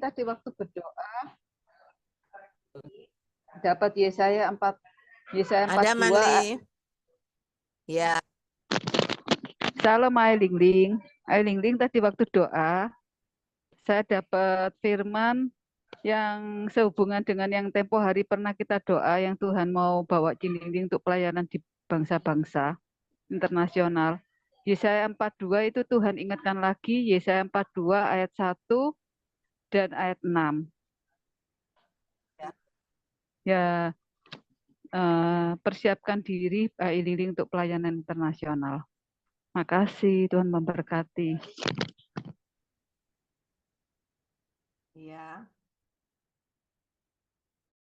Tadi waktu berdoa dapat Yesaya 42. Ada Mandi. Ya. Salam Ai Ling tadi waktu doa saya dapat firman yang sehubungan dengan yang tempo hari pernah kita doa yang Tuhan mau bawa Cilinding untuk pelayanan di bangsa-bangsa internasional. Yesaya 42 itu Tuhan ingatkan lagi, Yesaya 42 ayat 1 dan ayat 6. Ya, persiapkan diri Pak Ililing untuk pelayanan internasional. Makasih, Tuhan memberkati. Ya.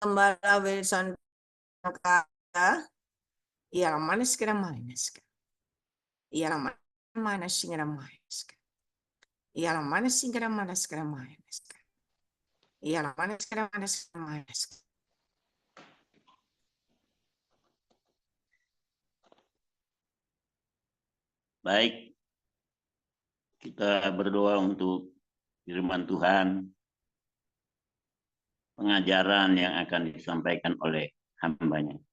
Gembala Wilson iya mana sekarang mana sekarang iya mana sekarang mana sekarang iya mana sekarang mana sekarang mana sekarang iya mana sekarang mana sekarang mana sekarang. Baik, kita berdoa untuk firman Tuhan, pengajaran yang akan disampaikan oleh hamba-Nya.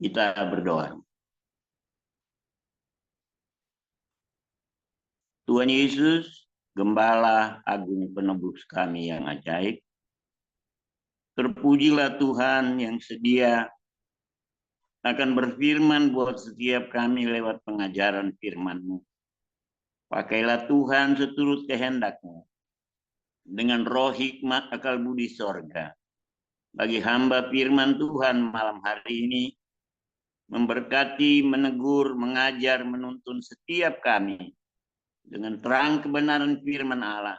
Kita berdoa. Tuhan Yesus, Gembala Agung Penebus kami yang ajaib, terpujilah Tuhan yang sedia akan berfirman buat setiap kami lewat pengajaran firman-Mu. Pakailah Tuhan seturut kehendak-Mu, dengan roh hikmat akal budi sorga. Bagi hamba firman Tuhan malam hari ini, memberkati, menegur, mengajar, menuntun setiap kami dengan terang kebenaran firman Allah.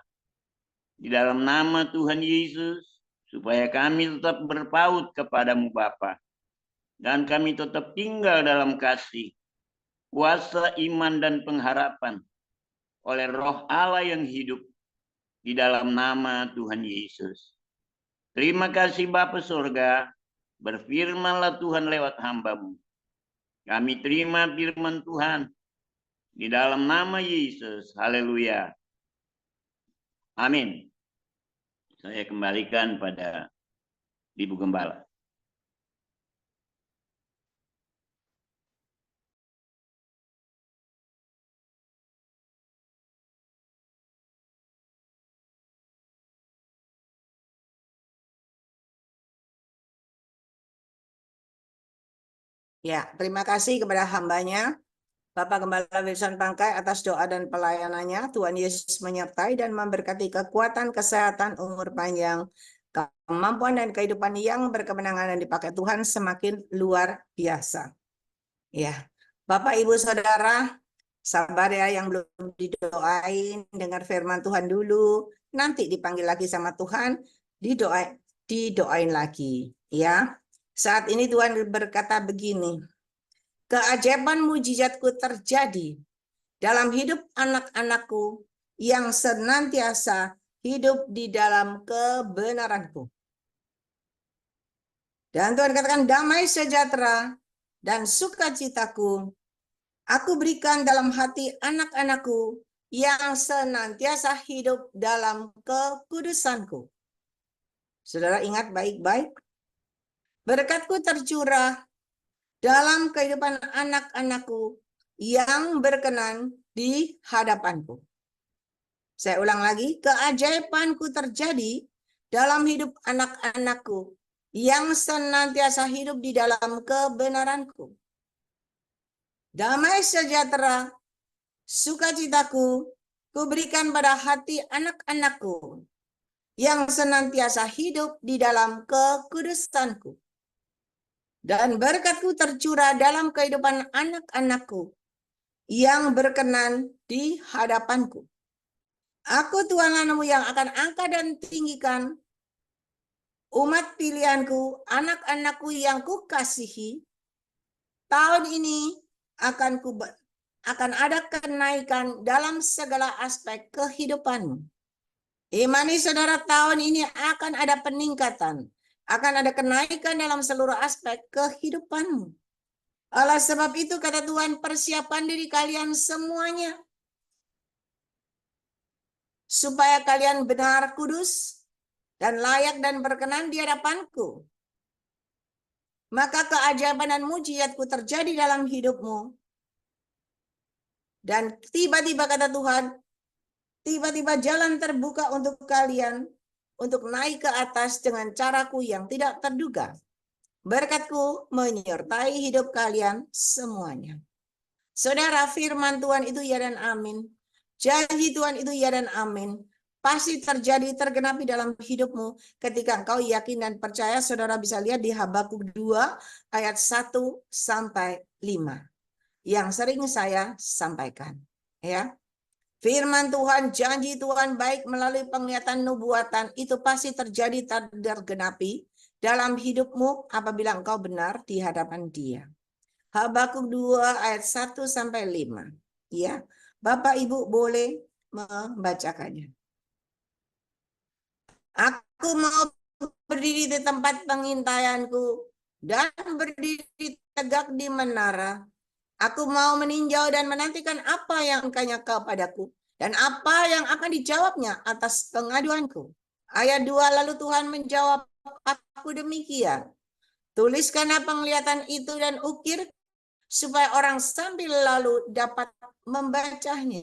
Di dalam nama Tuhan Yesus, supaya kami tetap berpaut kepadamu Bapa, dan kami tetap tinggal dalam kasih, kuasa iman dan pengharapan oleh roh Allah yang hidup di dalam nama Tuhan Yesus. Terima kasih Bapa Surga, berfirmanlah Tuhan lewat hamba-Mu. Kami terima firman Tuhan di dalam nama Yesus. Haleluya. Amin. Saya kembalikan pada Ibu Gembala. Ya, terima kasih kepada hambanya, Bapak Gembala Wilson Pangkai atas doa dan pelayanannya. Tuhan Yesus menyertai dan memberkati kekuatan, kesehatan, umur panjang, kemampuan dan kehidupan yang berkemenangan dan dipakai Tuhan semakin luar biasa. Ya, Bapak Ibu Saudara, sabar ya yang belum didoain, dengar firman Tuhan dulu, nanti dipanggil lagi sama Tuhan, didoain lagi. Ya, saat ini Tuhan berkata begini, keajaiban mujizatku terjadi dalam hidup anak-anakku yang senantiasa hidup di dalam kebenaranku. Dan Tuhan katakan damai sejahtera dan sukacitaku aku berikan dalam hati anak-anakku yang senantiasa hidup dalam kekudusanku. Saudara ingat baik-baik, berkatku tercurah dalam kehidupan anak-anakku yang berkenan di hadapanku. Saya ulang lagi, keajaibanku terjadi dalam hidup anak-anakku yang senantiasa hidup di dalam kebenaranku. Damai sejahtera, sukacitaku, kuberikan pada hati anak-anakku yang senantiasa hidup di dalam kekudusanku. Dan berkatku tercurah dalam kehidupan anak-anakku yang berkenan di hadapanku. Aku Tuhan Allahmu yang akan angkat dan tinggikan umat pilihanku, anak-anakku yang kukasihi. Tahun ini akan ada kenaikan dalam segala aspek kehidupanmu. Imani saudara, tahun ini akan ada peningkatan, akan ada kenaikan dalam seluruh aspek kehidupanmu. Oleh sebab itu kata Tuhan, persiapan diri kalian semuanya supaya kalian benar kudus dan layak dan berkenan di hadapanku. Maka keajaiban dan mujizatku terjadi dalam hidupmu. Dan tiba-tiba kata Tuhan, tiba-tiba jalan terbuka untuk kalian untuk naik ke atas dengan caraku yang tidak terduga. Berkatku menyertai hidup kalian semuanya. Saudara, firman Tuhan itu ya dan amin. Janji Tuhan itu ya dan amin. Pasti terjadi, tergenapi dalam hidupmu ketika engkau yakin dan percaya. Saudara bisa lihat di Habakuk 2 ayat 1 sampai 5 yang sering saya sampaikan, ya. Firman Tuhan, janji Tuhan baik melalui penglihatan nubuatan itu pasti terjadi, tergenapi dalam hidupmu apabila engkau benar di hadapan Dia. Habakuk 2 ayat 1 sampai 5, ya. Bapak Ibu boleh membacakannya. Aku mau berdiri di tempat pengintaianku dan berdiri tegak di menara. Aku mau meninjau dan menantikan apa yang engkau kepadaku dan apa yang akan dijawabnya atas pengaduanku. Ayat 2, lalu Tuhan menjawab aku demikian. Tuliskanlah penglihatan itu dan ukir supaya orang sambil lalu dapat membacanya.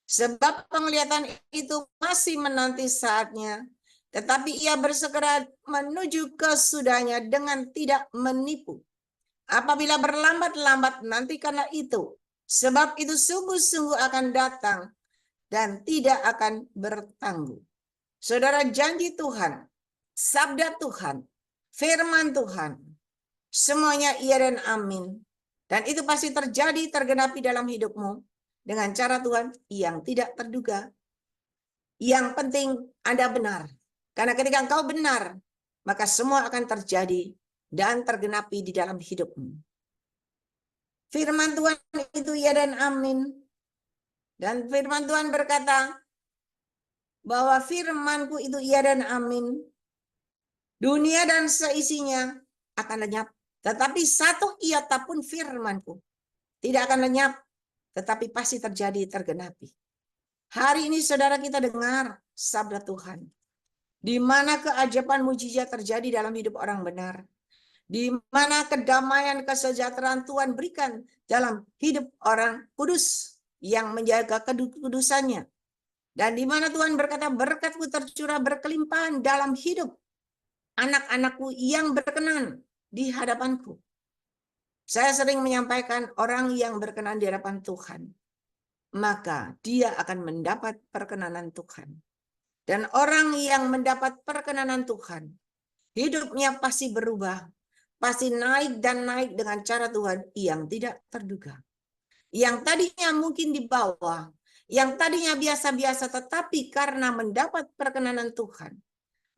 Sebab penglihatan itu masih menanti saatnya, tetapi ia bersegera menuju kesudahnya dengan tidak menipu. Apabila berlambat-lambat, nantikanlah itu. Sebab itu sungguh-sungguh akan datang dan tidak akan bertangguh. Saudara, janji Tuhan, sabda Tuhan, firman Tuhan, semuanya iya dan amin. Dan itu pasti terjadi, tergenapi dalam hidupmu dengan cara Tuhan yang tidak terduga. Yang penting Anda benar. Karena ketika engkau benar, maka semua akan terjadi dan tergenapi di dalam hidupmu. Firman Tuhan itu ya dan amin. Dan firman Tuhan berkata bahwa firmanku itu ya dan amin. Dunia dan seisinya akan lenyap. Tetapi satu iota pun firmanku tidak akan lenyap. Tetapi pasti terjadi, tergenapi. Hari ini saudara kita dengar sabda Tuhan. Di mana keajaiban mujizat terjadi dalam hidup orang benar. Di mana kedamaian, kesejahteraan Tuhan berikan dalam hidup orang kudus yang menjaga kudusannya. Dan di mana Tuhan berkata, berkatku tercurah berkelimpahan dalam hidup anak-anakku yang berkenan di hadapanku. Saya sering menyampaikan orang yang berkenan di hadapan Tuhan, maka dia akan mendapat perkenanan Tuhan. Dan orang yang mendapat perkenanan Tuhan, hidupnya pasti berubah. Pasti naik dan naik dengan cara Tuhan yang tidak terduga. Yang tadinya mungkin di bawah, yang tadinya biasa-biasa, tetapi karena mendapat perkenanan Tuhan,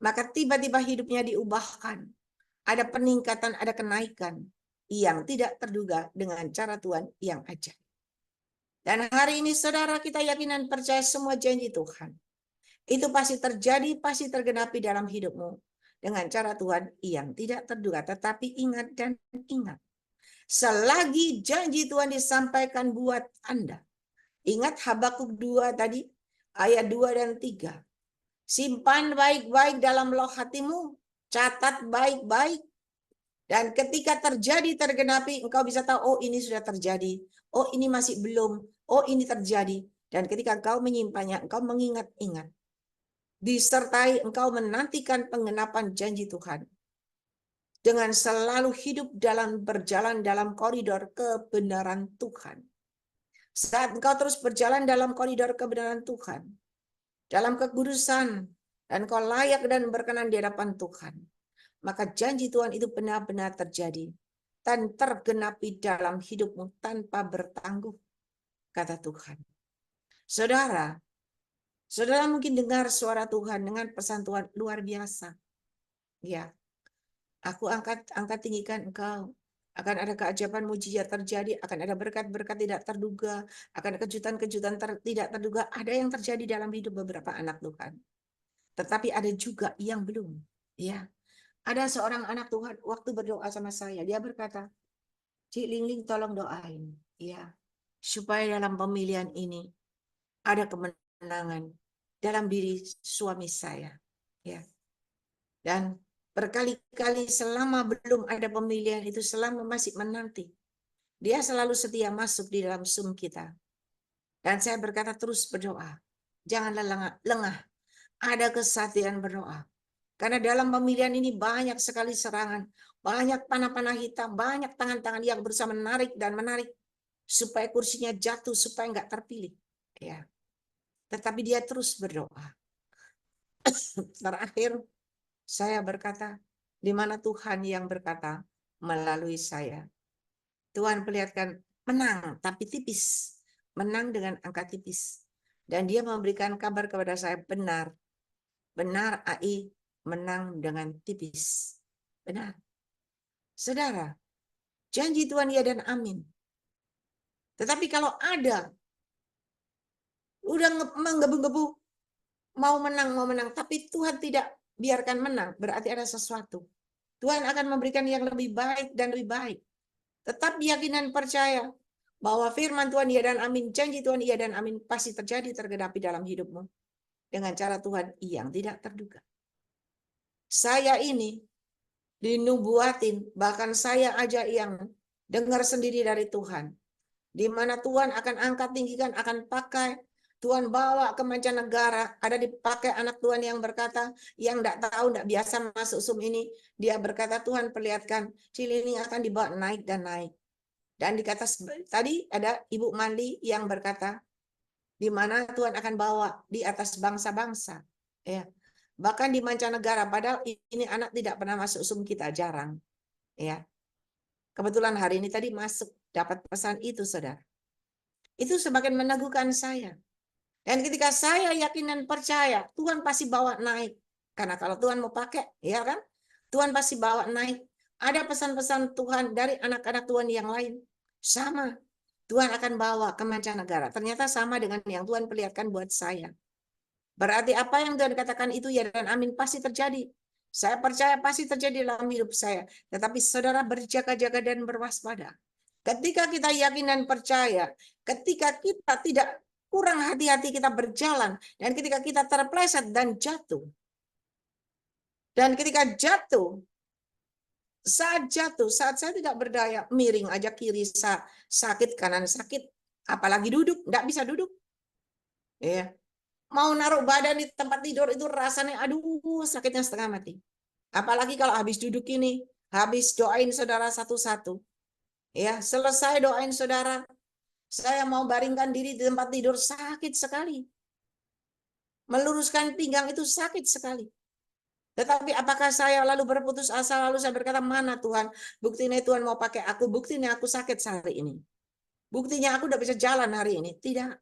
maka tiba-tiba hidupnya diubahkan. Ada peningkatan, ada kenaikan yang tidak terduga dengan cara Tuhan yang ajaib. Dan hari ini saudara kita yakin dan percaya semua janji Tuhan. Itu pasti terjadi, pasti tergenapi dalam hidupmu. Dengan cara Tuhan yang tidak terduga. Tetapi ingat dan ingat. Selagi janji Tuhan disampaikan buat Anda. Ingat Habakuk 2 tadi. Ayat 2 dan 3. Simpan baik-baik dalam loh hatimu. Catat baik-baik. Dan ketika terjadi, tergenapi, engkau bisa tahu, oh ini sudah terjadi. Oh ini masih belum. Oh ini terjadi. Dan ketika engkau menyimpannya, engkau mengingat-ingat. Disertai engkau menantikan penggenapan janji Tuhan. Dengan selalu hidup dalam berjalan dalam koridor kebenaran Tuhan. Saat engkau terus berjalan dalam koridor kebenaran Tuhan. Dalam kekudusan. Dan engkau layak dan berkenan di hadapan Tuhan. Maka janji Tuhan itu benar-benar terjadi. Dan tergenapi dalam hidupmu tanpa bertangguh. Kata Tuhan. Saudara mungkin dengar suara Tuhan dengan pesan Tuhan luar biasa. Ya, aku angkat tinggikan engkau. Akan ada keajaiban mujizat terjadi, akan ada berkat-berkat tidak terduga, akan ada kejutan-kejutan tidak terduga. Ada yang terjadi dalam hidup beberapa anak Tuhan. Tetapi ada juga yang belum. Ya, ada seorang anak Tuhan waktu berdoa sama saya, dia berkata, Cik Lingling tolong doain, ya, supaya dalam pemilihan ini ada kemenangan dalam diri suami saya. Ya. Dan berkali-kali selama belum ada pemilihan itu, selama masih menanti, dia selalu setia masuk di dalam Zoom kita. Dan saya berkata terus berdoa. Janganlah lengah. Ada kesatian berdoa. Karena dalam pemilihan ini banyak sekali serangan. Banyak panah-panah hitam. Banyak tangan-tangan yang berusaha menarik dan menarik. Supaya kursinya jatuh. Supaya nggak terpilih. Ya. Tetapi dia terus berdoa. Terakhir saya berkata, di mana Tuhan yang berkata melalui saya. Tuhan perlihatkan menang tapi tipis. Menang dengan angka tipis. Dan dia memberikan kabar kepada saya, benar. Benar AI menang dengan tipis. Benar. Saudara, janji Tuhan ya dan amin. Tetapi kalau ada, udah menggebu-gebu, mau menang, tapi Tuhan tidak biarkan menang, berarti ada sesuatu. Tuhan akan memberikan yang lebih baik dan lebih baik. Tetap yakin dan percaya bahwa firman Tuhan iya dan amin, janji Tuhan iya dan amin pasti terjadi, tergenapi dalam hidupmu. Dengan cara Tuhan yang tidak terduga. Saya ini dinubuatin, bahkan saya aja yang dengar sendiri dari Tuhan. Di mana Tuhan akan angkat tinggikan, akan pakai, Tuhan bawa ke mancanegara, ada dipakai anak Tuhan yang berkata, yang enggak tahu, enggak biasa masuk Zoom ini, dia berkata, Tuhan perlihatkan, Cilini akan dibawa naik dan naik. Dan dikata tadi ada Ibu Mandi yang berkata, di mana Tuhan akan bawa di atas bangsa-bangsa. Ya. Bahkan di mancanegara, padahal ini anak tidak pernah masuk Zoom kita, jarang. Ya. Kebetulan hari ini tadi masuk, dapat pesan itu, saudara. Itu semakin meneguhkan saya. Dan ketika saya yakin dan percaya, Tuhan pasti bawa naik. Karena kalau Tuhan mau pakai, ya kan? Tuhan pasti bawa naik. Ada pesan-pesan Tuhan dari anak-anak Tuhan yang lain. Sama. Tuhan akan bawa ke mancanegara. Ternyata sama dengan yang Tuhan perlihatkan buat saya. Berarti apa yang Tuhan katakan itu ya dan amin pasti terjadi. Saya percaya pasti terjadi dalam hidup saya. Tetapi saudara berjaga-jaga dan berwaspada. Ketika kita yakin dan percaya, ketika kita tidak kurang hati-hati kita berjalan, dan ketika kita terpleset dan jatuh. Dan ketika jatuh, saat saya tidak berdaya, miring aja kiri sakit, kanan sakit, apalagi duduk, nggak bisa duduk. Ya. Mau naruh badan di tempat tidur itu rasanya aduh sakitnya setengah mati. Apalagi kalau habis duduk ini, habis doain saudara satu-satu. Ya, selesai doain saudara, saya mau baringkan diri di tempat tidur sakit sekali. Meluruskan pinggang itu sakit sekali. Tetapi apakah saya lalu berputus asa, lalu saya berkata, mana Tuhan? Buktinya Tuhan mau pakai aku, buktinya aku sakit hari ini. Buktinya aku udah bisa jalan hari ini. Tidak.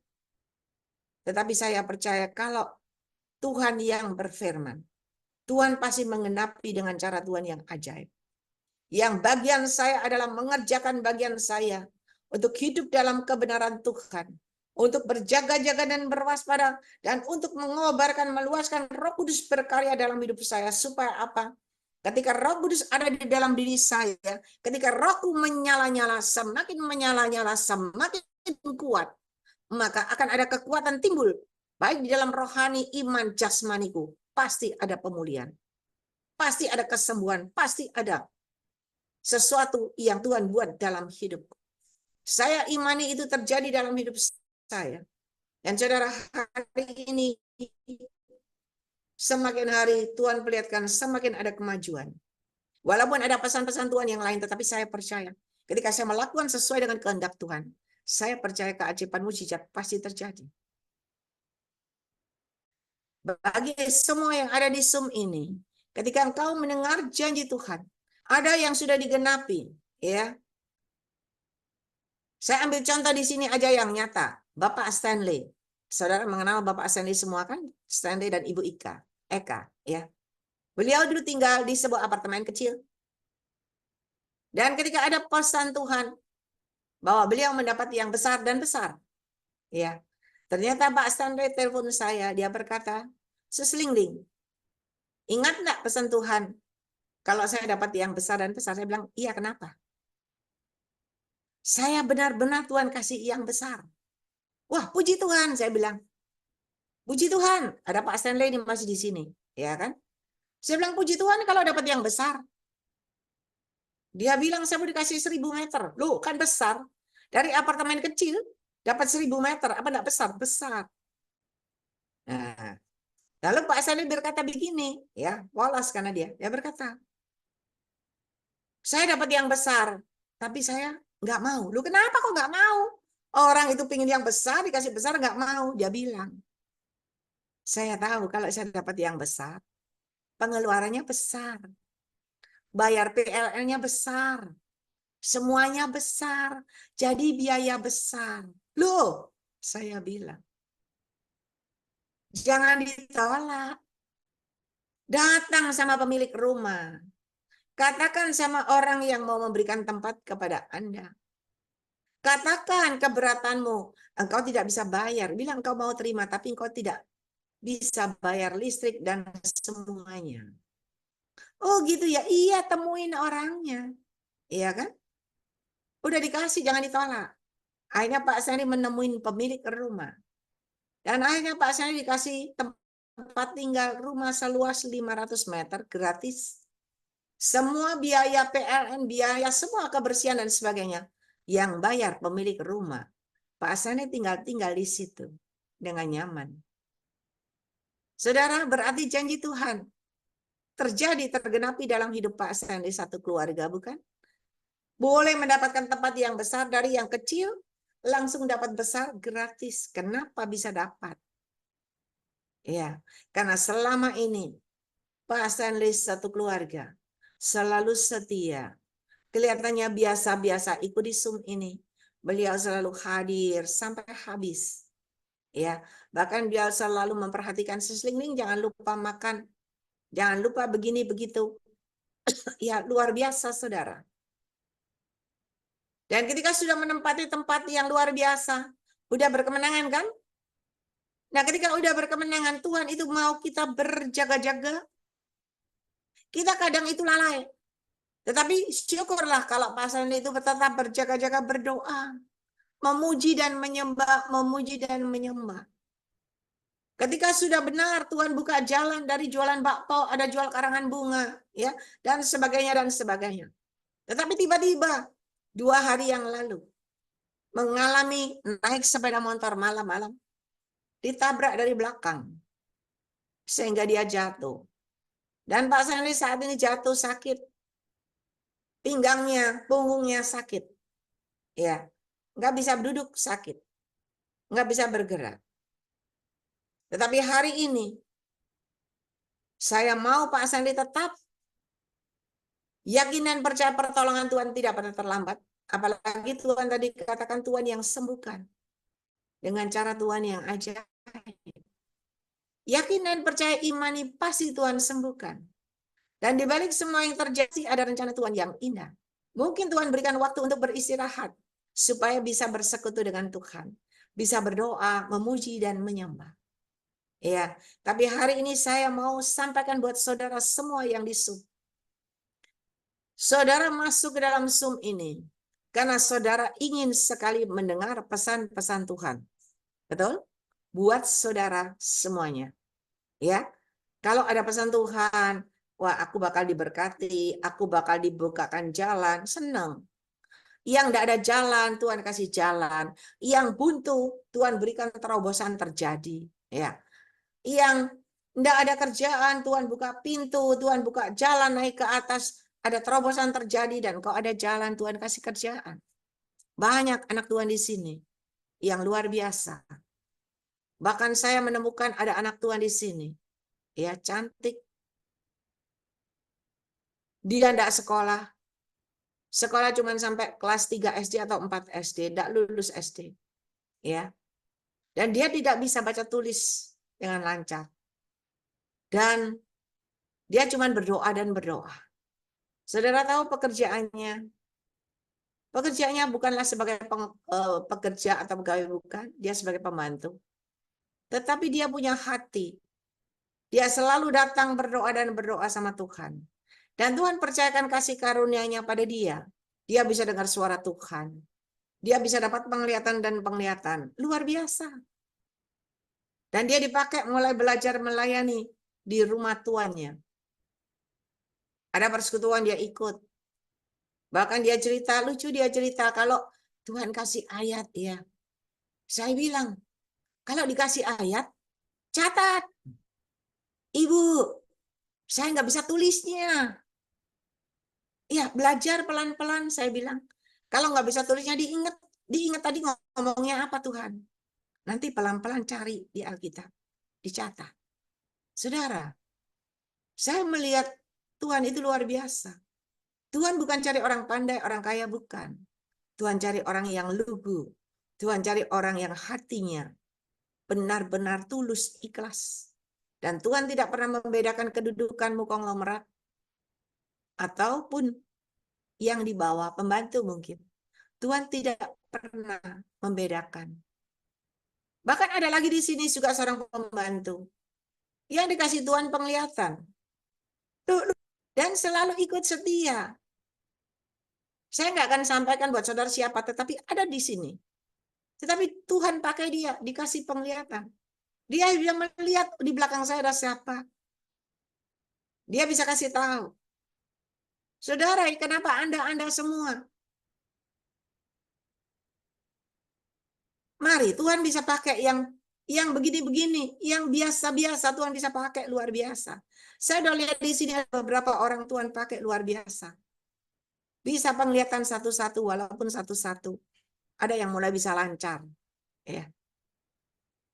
Tetapi saya percaya kalau Tuhan yang berfirman, Tuhan pasti menggenapi dengan cara Tuhan yang ajaib. Yang bagian saya adalah mengerjakan bagian saya untuk hidup dalam kebenaran Tuhan, untuk berjaga-jaga dan berwaspada, dan untuk mengobarkan, meluaskan Roh Kudus berkarya dalam hidup saya. Supaya apa? Ketika Roh Kudus ada di dalam diri saya, ketika Rohku menyala-nyala, semakin menyala-nyala, semakin kuat, maka akan ada kekuatan timbul, baik di dalam rohani, iman, jasmaniku. Pasti ada pemulihan, pasti ada kesembuhan, pasti ada sesuatu yang Tuhan buat dalam hidupku. Saya imani itu terjadi dalam hidup saya. Dan saudara, hari ini semakin hari Tuhan perlihatkan semakin ada kemajuan. Walaupun ada pesan-pesan Tuhan yang lain, tetapi saya percaya ketika saya melakukan sesuai dengan kehendak Tuhan, saya percaya keajaiban mujizat pasti terjadi. Bagi semua yang ada di Zoom ini, ketika engkau mendengar janji Tuhan, ada yang sudah digenapi, ya. Saya ambil contoh di sini aja yang nyata, Bapak Stanley. Saudara mengenal Bapak Stanley semua kan? Stanley dan Ibu Eka, ya. Beliau dulu tinggal di sebuah apartemen kecil. Dan ketika ada pesan Tuhan bahwa beliau mendapat yang besar dan besar, ya. Ternyata Pak Stanley telepon saya, dia berkata, "Seselingling, ingat enggak pesan Tuhan? Kalau saya dapat yang besar dan besar," saya bilang, "Iya, kenapa?" "Saya benar-benar Tuhan kasih yang besar." "Wah, puji Tuhan," saya bilang. "Puji Tuhan, ada Pak Stanley ini masih di sini." Ya kan? Saya bilang, puji Tuhan kalau dapat yang besar. Dia bilang, saya mau dikasih 1000 meter. Loh, kan besar. Dari apartemen kecil, dapat 1000 meter. Apa enggak besar? Besar. Nah, lalu Pak Sandi berkata begini, ya, walas karena dia berkata, saya dapat yang besar, tapi saya nggak mau. Lu kenapa kok nggak mau? Orang itu pingin yang besar, dikasih besar nggak mau. Dia bilang, saya tahu kalau saya dapat yang besar, pengeluarannya besar, bayar PLN-nya besar, semuanya besar, jadi biaya besar. Loh, saya bilang, jangan ditolak. Datang sama pemilik rumah. Katakan sama orang yang mau memberikan tempat kepada Anda. Katakan keberatanmu, engkau tidak bisa bayar. Bilang engkau mau terima, tapi engkau tidak bisa bayar listrik dan semuanya. Oh gitu ya, iya temuin orangnya. Iya kan? Udah dikasih, jangan ditolak. Akhirnya Pak Sandi menemuin pemilik rumah. Dan akhirnya Pak Sandi dikasih tempat tinggal rumah seluas 500 meter gratis. Semua biaya PLN, biaya semua kebersihan dan sebagainya. Yang bayar pemilik rumah. Pak Sandi tinggal di situ dengan nyaman. Saudara, berarti janji Tuhan terjadi, tergenapi dalam hidup Pak Sandi satu keluarga, bukan? Boleh mendapatkan tempat yang besar dari yang kecil, langsung dapat besar gratis. Kenapa bisa dapat? Ya, karena selama ini Pak Sandi satu keluarga selalu setia. Kelihatannya biasa-biasa ikut di Zoom ini. Beliau selalu hadir sampai habis. Ya, bahkan dia selalu memperhatikan seselingling, jangan lupa makan, jangan lupa begini begitu. Ya, luar biasa saudara. Dan ketika sudah menempati tempat yang luar biasa, udah berkemenangan kan? Nah, ketika udah berkemenangan, Tuhan itu mau kita berjaga-jaga. Kita kadang itu lalai. Tetapi syukurlah kalau Pak Sandi itu tetap berjaga-jaga berdoa, memuji dan menyembah, memuji dan menyembah. Ketika sudah benar Tuhan buka jalan dari jualan bakpao, ada jual karangan bunga, ya, dan sebagainya dan sebagainya. Tetapi tiba-tiba 2 hari yang lalu mengalami naik sepeda motor malam-malam, ditabrak dari belakang sehingga dia jatuh. Dan Pak Sandi saat ini jatuh sakit, pinggangnya, punggungnya sakit, ya, nggak bisa duduk, sakit, nggak bisa bergerak. Tetapi hari ini saya mau Pak Sandi tetap yakin dan percaya pertolongan Tuhan tidak pernah terlambat. Apalagi Tuhan tadi katakan Tuhan yang sembuhkan. Dengan cara Tuhan yang ajaib. Yakin dan percaya imani pasti Tuhan sembuhkan. Dan di balik semua yang terjadi ada rencana Tuhan yang indah. Mungkin Tuhan berikan waktu untuk beristirahat. Supaya bisa bersekutu dengan Tuhan. Bisa berdoa, memuji dan menyembah. Ya, tapi hari ini saya mau sampaikan buat saudara semua yang di Zoom. Saudara masuk ke dalam Zoom ini karena saudara ingin sekali mendengar pesan-pesan Tuhan. Betul? Buat saudara semuanya. Ya. Kalau ada pesan Tuhan, wah aku bakal diberkati, aku bakal dibukakan jalan, senang. Yang tidak ada jalan, Tuhan kasih jalan. Yang buntu, Tuhan berikan terobosan terjadi. Ya. Yang tidak ada kerjaan, Tuhan buka pintu, Tuhan buka jalan naik ke atas, ada terobosan terjadi dan kok ada jalan, Tuhan kasih kerjaan. Banyak anak Tuhan di sini yang luar biasa. Bahkan saya menemukan ada anak Tuhan di sini, ya cantik. Dia tidak sekolah. Sekolah cuma sampai kelas 3 SD atau 4 SD, tidak lulus SD. Ya. Dan dia tidak bisa baca tulis dengan lancar. Dan dia cuma berdoa dan berdoa. Saudara tahu pekerjaannya? Pekerjaannya bukanlah sebagai pekerja atau pegawai, bukan. Dia sebagai pembantu. Tetapi dia punya hati. Dia selalu datang berdoa dan berdoa sama Tuhan. Dan Tuhan percayakan kasih karunia-Nya pada dia. Dia bisa dengar suara Tuhan. Dia bisa dapat penglihatan dan penglihatan. Luar biasa. Dan dia dipakai mulai belajar melayani di rumah tuannya. Ada persekutuan dia ikut. Bahkan dia cerita, lucu dia cerita kalau Tuhan kasih ayat ya. Saya bilang, kalau dikasih ayat, catat. Ibu, saya nggak bisa tulisnya. Ya, belajar pelan-pelan, saya bilang. Kalau nggak bisa tulisnya, diingat tadi ngomongnya apa Tuhan. Nanti pelan-pelan cari di Alkitab, dicatat. Saudara, saya melihat Tuhan itu luar biasa. Tuhan bukan cari orang pandai, orang kaya, bukan. Tuhan cari orang yang lugu. Tuhan cari orang yang hatinya benar-benar tulus, ikhlas. Dan Tuhan tidak pernah membedakan kedudukanmu konglomerat ataupun yang di bawah, pembantu mungkin. Tuhan tidak pernah membedakan. Bahkan ada lagi di sini juga seorang pembantu yang dikasih Tuhan penglihatan. Dan selalu ikut setia. Saya nggak akan sampaikan buat saudara siapa, tetapi ada di sini. Tetapi Tuhan pakai dia, dikasih penglihatan. Dia bisa melihat di belakang saya ada siapa. Dia bisa kasih tahu. Saudara, kenapa Anda semua? Mari, Tuhan bisa pakai yang begini-begini, yang biasa-biasa Tuhan bisa pakai luar biasa. Saya udah lihat di sini ada beberapa orang Tuhan pakai luar biasa. Bisa penglihatan satu-satu, walaupun satu-satu. Ada yang mulai bisa lancar. Ya.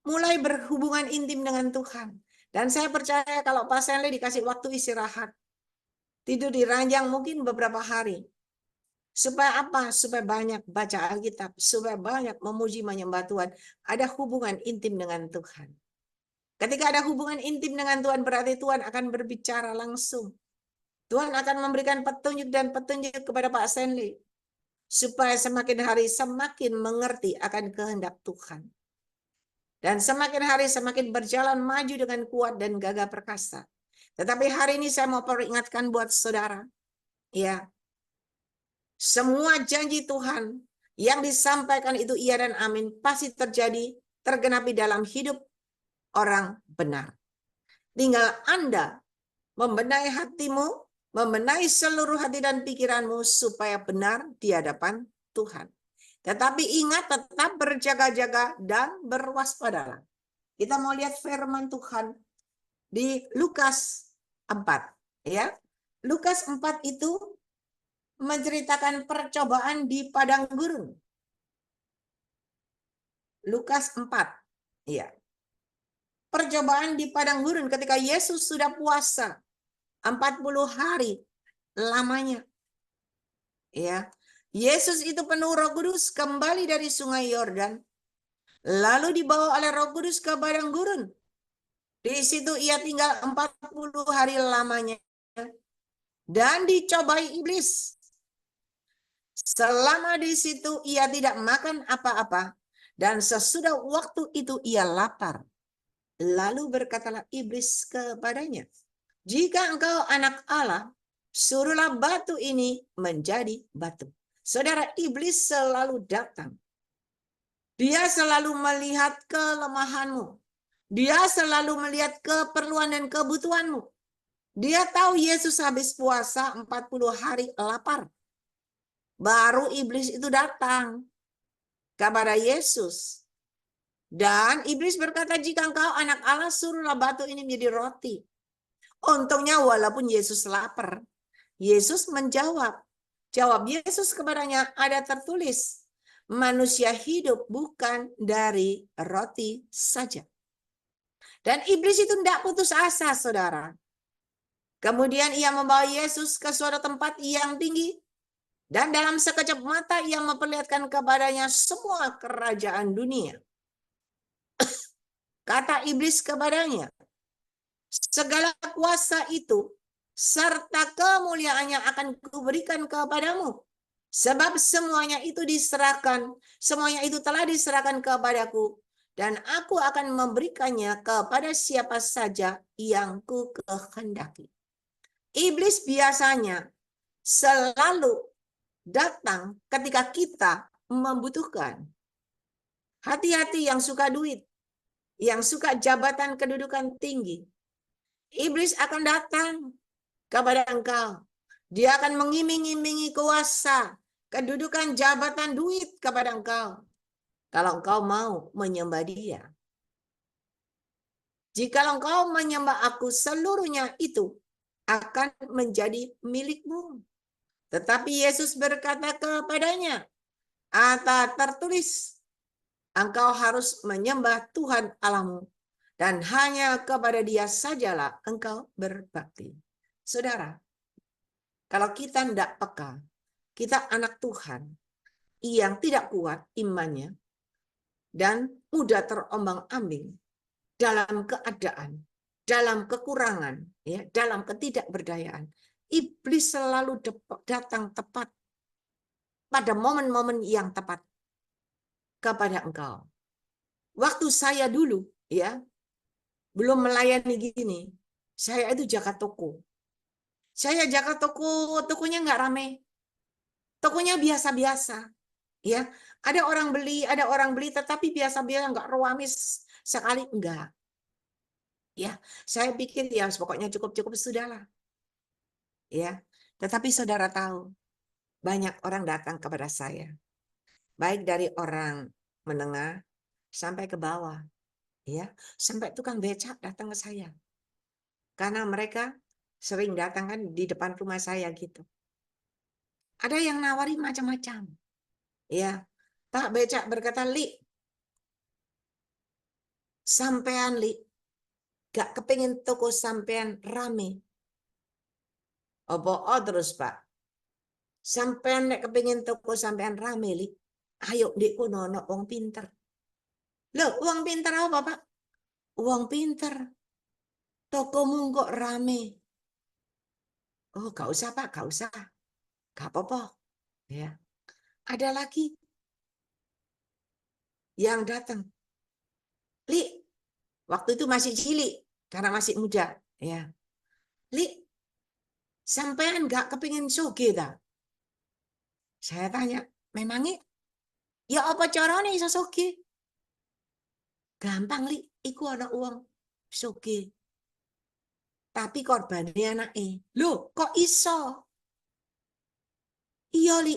Mulai berhubungan intim dengan Tuhan. Dan saya percaya kalau Pak Senle dikasih waktu istirahat. Tidur di ranjang mungkin beberapa hari. Supaya apa? Supaya banyak baca Alkitab. Supaya banyak memuji menyembah Tuhan. Ada hubungan intim dengan Tuhan. Ketika ada hubungan intim dengan Tuhan, berarti Tuhan akan berbicara langsung. Tuhan akan memberikan petunjuk dan petunjuk kepada Pak Senle. Supaya semakin hari semakin mengerti akan kehendak Tuhan. Dan semakin hari semakin berjalan maju dengan kuat dan gagah perkasa. Tetapi hari ini saya mau peringatkan buat saudara. Ya, semua janji Tuhan yang disampaikan itu iya dan amin pasti terjadi, tergenapi dalam hidup orang benar. Tinggal Anda membenahi hatimu, membenahi seluruh hati dan pikiranmu supaya benar di hadapan Tuhan. Tetapi ingat, tetap berjaga-jaga dan berwaspadalah. Kita mau lihat firman Tuhan di Lukas 4. Ya. Lukas 4 itu menceritakan percobaan di padang gurun. Lukas 4. Ya. Percobaan di padang gurun ketika Yesus sudah puasa 40 hari lamanya. Ya. Yesus itu penuh Roh Kudus kembali dari Sungai Yordan, lalu dibawa oleh Roh Kudus ke padang gurun. Di situ ia tinggal 40 hari lamanya dan dicobai iblis. Selama di situ ia tidak makan apa-apa dan sesudah waktu itu ia lapar. Lalu berkatalah iblis kepadanya, "Jika engkau anak Allah, suruhlah batu ini menjadi batu." Saudara, iblis selalu datang. Dia selalu melihat kelemahanmu. Dia selalu melihat keperluan dan kebutuhanmu. Dia tahu Yesus habis puasa 40 hari lapar. Baru iblis itu datang kepada Yesus. Dan iblis berkata, "Jika engkau anak Allah, suruhlah batu ini menjadi roti." Untungnya walaupun Yesus lapar, Yesus menjawab. Jawab Yesus kepadanya, ada tertulis, manusia hidup bukan dari roti saja. Dan iblis itu tidak putus asa, saudara. Kemudian ia membawa Yesus ke suatu tempat yang tinggi. Dan dalam sekejap mata ia memperlihatkan kepadanya semua kerajaan dunia. Kata iblis kepadanya, segala kuasa itu serta kemuliaannya akan kuberikan kepadamu. Sebab semuanya itu telah diserahkan kepadaku. Dan aku akan memberikannya kepada siapa saja yang ku kehendaki. Iblis biasanya selalu datang ketika kita membutuhkan. Hati-hati yang suka duit, yang suka jabatan kedudukan tinggi. Iblis akan datang kepada engkau Dia akan mengiming-imingi kuasa, kedudukan, jabatan, duit kepada engkau. Kalau engkau mau menyembah dia. Jika engkau menyembah aku, seluruhnya itu akan menjadi milikmu. Tetapi Yesus berkata kepadanya, tertulis, engkau harus menyembah Tuhan Allahmu, dan hanya kepada dia sajalah engkau berbakti. Saudara, kalau kita tidak peka, kita anak Tuhan yang tidak kuat imannya, dan mudah terombang-ambing dalam keadaan, dalam kekurangan, ya, dalam ketidakberdayaan. Iblis selalu datang tepat pada momen-momen yang tepat kepada engkau. Waktu saya dulu, ya, belum melayani gini, saya itu jaga toko. Saya jaga toko, tokonya nggak rame, tokonya biasa-biasa, ya. Ada orang beli, tetapi biasa-biasa, nggak ruamis sekali, enggak. Ya, saya pikir ya pokoknya cukup-cukup sudahlah. Ya, tetapi saudara tahu, banyak orang datang kepada saya, baik dari orang menengah sampai ke bawah, ya, sampai tukang becak datang ke saya, karena mereka sering datang kan di depan rumah saya gitu. Ada yang nawari macam-macam, ya. Pak becak berkata, Li, sampean Li, gak kepingin toko sampean rame. Oh terus Pak, sampean nek kepingin toko sampean rame Li, ayo di kono ono wong pinter. Loh, uang pinter apa Pak? Uang pinter. Tokomu kok rame. Oh, gak usah Pak, gak usah. Gak apa-apa. Ya. Ada lagi yang datang. Li, waktu itu masih cilik karena masih muda. Ya. Li, sampean gak kepingin sugih ta? Saya tanya, memangnya? Ya apa caranya iso sugih? Gampang Li, iku ana uang sugih. Tapi korbannya anaknya. Loh, kok iso? Iya Li.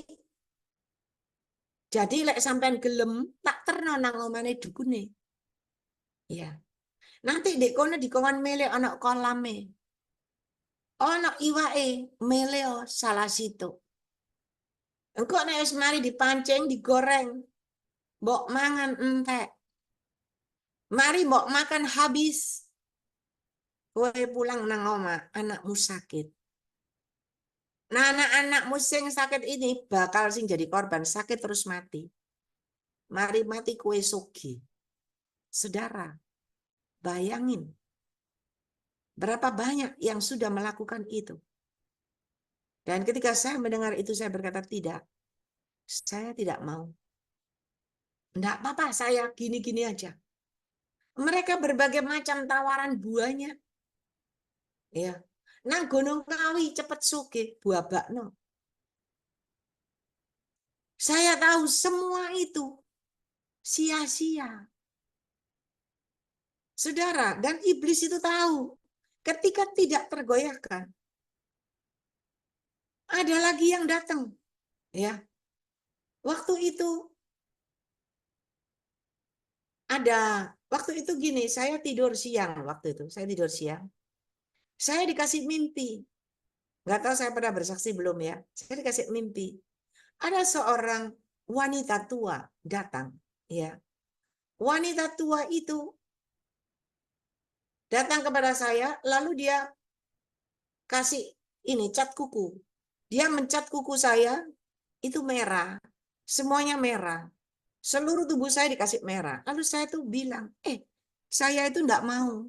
Jadi lek sampean gelem tak terno nang omane dukune. Ya. Nanti di kono dikon mele ana kolame. Ana iwake mele salah situ. Engko nek wis mari dipancing, digoreng. Mbok mangan entek. Mari mbok makan habis. Kowe pulang nang omah, anakmu sakit. Nah, anak-anakmu sing sakit ini bakal sing jadi korban, sakit terus mati. Mari mati kue sugih. Saudara, bayangin berapa banyak yang sudah melakukan itu. Dan ketika saya mendengar itu, saya berkata, tidak, saya tidak mau. Enggak apa-apa, saya gini-gini aja. Mereka berbagai macam tawaran buahnya. Ya. Nang Gunung Kawi cepet sugih, buah bakno. Saya tahu semua itu sia-sia. Saudara, dan iblis itu tahu. Ketika tidak tergoyahkan, ada lagi yang datang. Ya. Waktu itu gini, saya tidur siang waktu itu. Saya tidur siang. Saya dikasih mimpi. Nggak tahu saya pernah bersaksi belum ya. Saya dikasih mimpi. Ada seorang wanita tua datang. Ya. Wanita tua itu datang kepada saya, lalu dia kasih ini cat kuku. Dia mencat kuku saya, itu merah. Semuanya merah. Seluruh tubuh saya dikasih merah. Lalu saya tuh bilang, saya itu enggak mau.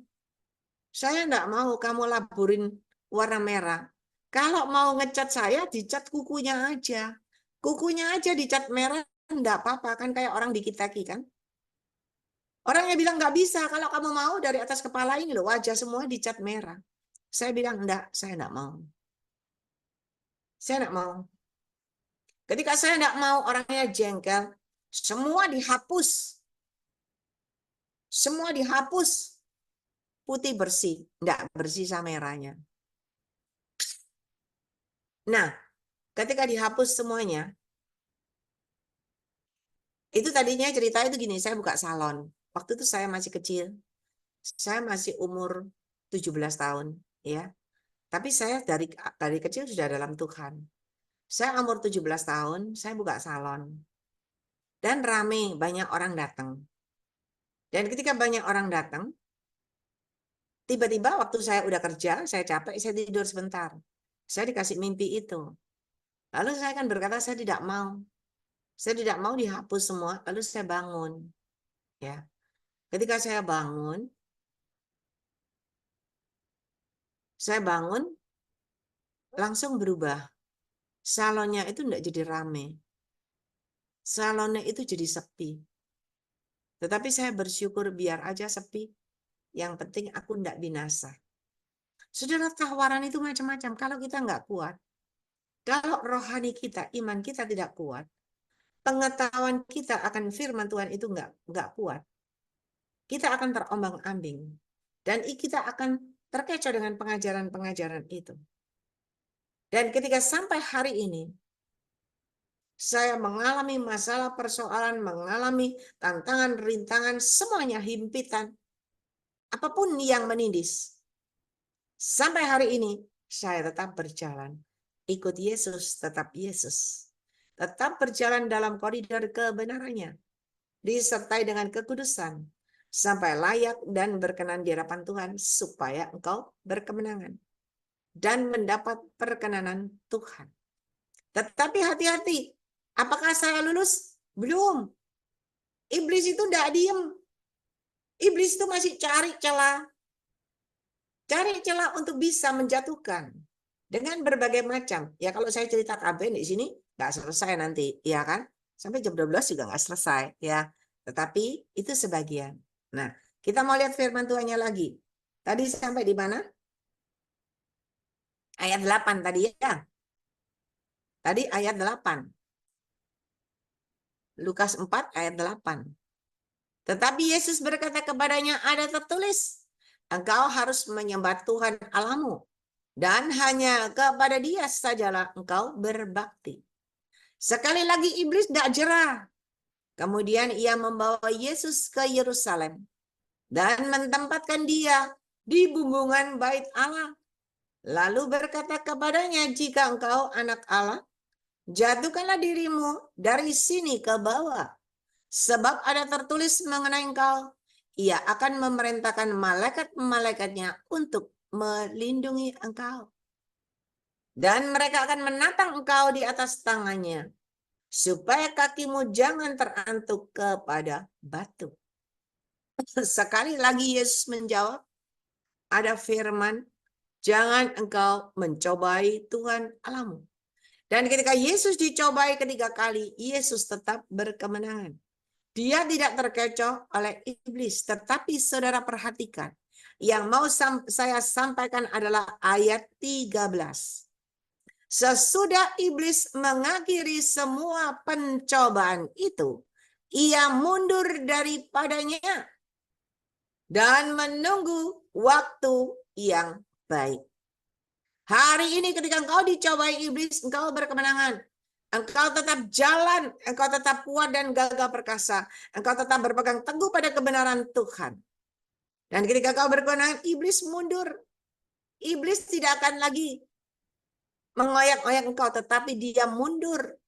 Saya enggak mau kamu laburin warna merah. Kalau mau ngecat saya, dicat kukunya aja. Kukunya aja dicat merah, enggak apa-apa. Kan kayak orang dikit-kaki kan. Orangnya bilang enggak bisa. Kalau kamu mau dari atas kepala ini loh, wajah semua dicat merah. Saya bilang enggak, saya enggak mau. Saya enggak mau. Ketika saya enggak mau, orangnya jengkel. Semua dihapus. Semua dihapus. Putih bersih, enggak bersih sama merahnya. Nah, ketika dihapus semuanya, itu tadinya cerita itu gini, saya buka salon. Waktu itu saya masih kecil, saya masih umur 17 tahun, ya. Tapi saya dari kecil sudah dalam Tuhan. Saya umur 17 tahun, saya buka salon. Dan rame, banyak orang datang. Dan ketika banyak orang datang, tiba-tiba waktu saya udah kerja, saya capek, saya tidur sebentar. Saya dikasih mimpi itu. Lalu saya akan berkata, saya tidak mau. Saya tidak mau dihapus semua, lalu saya bangun. Ya. Ketika saya bangun langsung berubah. Salonnya itu tidak jadi rame. Salonnya itu jadi sepi. Tetapi saya bersyukur biar aja sepi. Yang penting aku tidak binasa. Saudara, tawaran itu macam-macam. Kalau kita nggak kuat, kalau rohani kita, iman kita tidak kuat, pengetahuan kita akan firman Tuhan itu nggak kuat, kita akan terombang-ambing. Dan kita akan terkecoh dengan pengajaran-pengajaran itu. Dan ketika sampai hari ini, saya mengalami masalah persoalan, mengalami tantangan, rintangan, semuanya himpitan. Apapun yang menindis. Sampai hari ini, saya tetap berjalan. Ikut Yesus, tetap Yesus. Tetap berjalan dalam koridor kebenarannya. Disertai dengan kekudusan. Sampai layak dan berkenan di hadapan Tuhan, supaya engkau berkemenangan. Dan mendapat perkenanan Tuhan. Tetapi hati-hati. Apakah saya lulus? Belum. Iblis itu tidak diem. Iblis itu masih cari celah. Cari celah untuk bisa menjatuhkan. Dengan berbagai macam. Ya kalau saya cerita KB di sini, nggak selesai nanti. Ya kan? Sampai jam 12 juga nggak selesai. Ya. Tetapi itu sebagian. Nah, kita mau lihat firman Tuhannya lagi. Tadi sampai di mana? Ayat 8 tadi ya. Tadi ayat 8. Lukas 4 ayat 8. Tetapi Yesus berkata kepadanya, ada tertulis, engkau harus menyembah Tuhan Allahmu, dan hanya kepada Dia sajalah engkau berbakti. Sekali lagi iblis tidak jerah. Kemudian ia membawa Yesus ke Yerusalem dan menempatkan Dia di bumbungan bait Allah. Lalu berkata kepadanya, jika engkau anak Allah, jatuhkanlah dirimu dari sini ke bawah. Sebab ada tertulis mengenai engkau, ia akan memerintahkan malaikat-malaikatnya untuk melindungi engkau. Dan mereka akan menatang engkau di atas tangannya, supaya kakimu jangan terantuk kepada batu. Sekali lagi Yesus menjawab, ada firman, jangan engkau mencobai Tuhan Allahmu. Dan ketika Yesus dicobai ketiga kali, Yesus tetap berkemenangan. Dia tidak terkecoh oleh iblis, tetapi saudara perhatikan. Yang mau saya sampaikan adalah ayat 13. Sesudah iblis mengakhiri semua pencobaan itu, ia mundur daripadanya dan menunggu waktu yang baik. Hari ini ketika engkau dicobai iblis, engkau berkemenangan. Engkau tetap jalan, engkau tetap kuat dan gagah perkasa. Engkau tetap berpegang teguh pada kebenaran Tuhan. Dan ketika kau berkemenangan, iblis mundur. Iblis tidak akan lagi mengoyak-oyak engkau, tetapi dia mundur.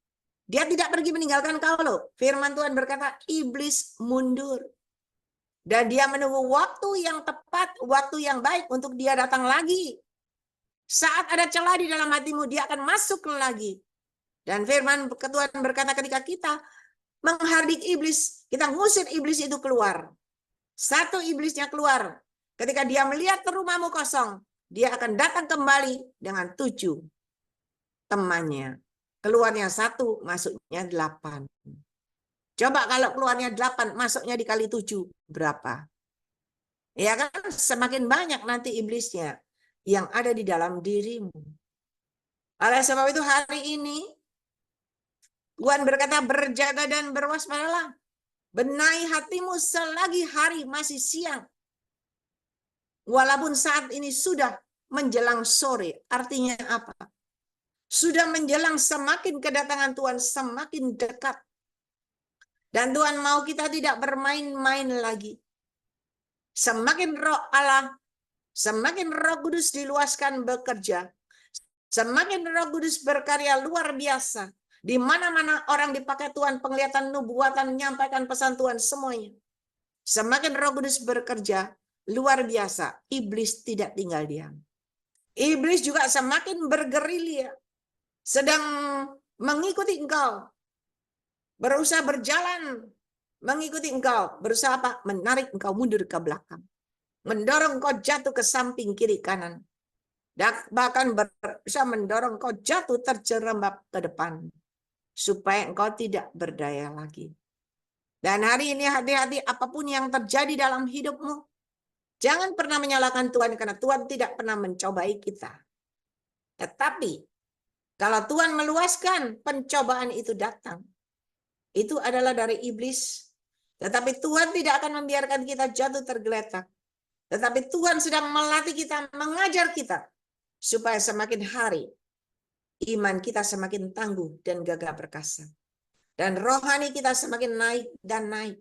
Dia tidak pergi meninggalkan kau loh. Firman Tuhan berkata, iblis mundur. Dan dia menunggu waktu yang tepat, waktu yang baik untuk dia datang lagi. Saat ada celah di dalam hatimu, dia akan masuk lagi. Dan firman Tuhan berkata ketika kita menghardik iblis, kita ngusir iblis itu keluar. Satu iblisnya keluar. Ketika dia melihat rumahmu kosong, dia akan datang kembali dengan 7 temannya. Keluarnya 1, masuknya 8. Coba kalau keluarnya 8, masuknya dikali 7, berapa? Ya kan, semakin banyak nanti iblisnya yang ada di dalam dirimu. Oleh sebab itu hari ini, Tuhan berkata, berjaga dan berwaspadalah. Benahi hatimu selagi hari masih siang. Walaupun saat ini sudah menjelang sore. Artinya apa? Sudah menjelang, semakin kedatangan Tuhan semakin dekat. Dan Tuhan mau kita tidak bermain-main lagi. Semakin Roh Allah, semakin Roh Kudus diluaskan bekerja, semakin Roh Kudus berkarya luar biasa. Di mana-mana orang dipakai Tuhan, penglihatan, nubuatan, menyampaikan pesan Tuhan semuanya. Semakin Roh Kudus bekerja luar biasa, iblis tidak tinggal diam. Iblis juga semakin bergerilya, sedang mengikuti engkau, berusaha berjalan mengikuti engkau, berusaha apa? Menarik engkau mundur ke belakang, mendorong engkau jatuh ke samping kiri kanan, dan bahkan berusaha mendorong engkau jatuh terjerembab ke depan, supaya engkau tidak berdaya lagi. Dan hari ini hati-hati, apapun yang terjadi dalam hidupmu, jangan pernah menyalahkan Tuhan, karena Tuhan tidak pernah mencobai kita. Tetapi kalau Tuhan meluaskan, pencobaan itu datang, itu adalah dari iblis. Tetapi Tuhan tidak akan membiarkan kita jatuh tergeletak. Tetapi Tuhan sedang melatih kita, mengajar kita, supaya semakin hari iman kita semakin tangguh dan gagah perkasa. Dan rohani kita semakin naik dan naik.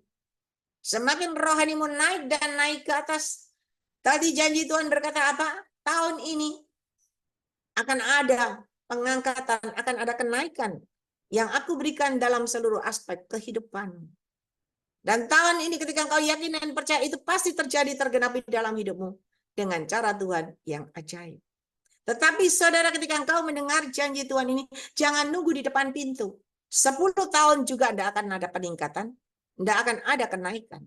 Semakin rohanimu naik dan naik ke atas. Tadi janji Tuhan berkata apa? Tahun ini akan ada pengangkatan, akan ada kenaikan yang aku berikan dalam seluruh aspek kehidupan. Dan tahun ini ketika engkau yakin dan percaya, itu pasti terjadi, tergenapi dalam hidupmu dengan cara Tuhan yang ajaib. Tetapi saudara, ketika engkau mendengar janji Tuhan ini, jangan nunggu di depan pintu. 10 tahun juga tidak akan ada peningkatan, tidak akan ada kenaikan.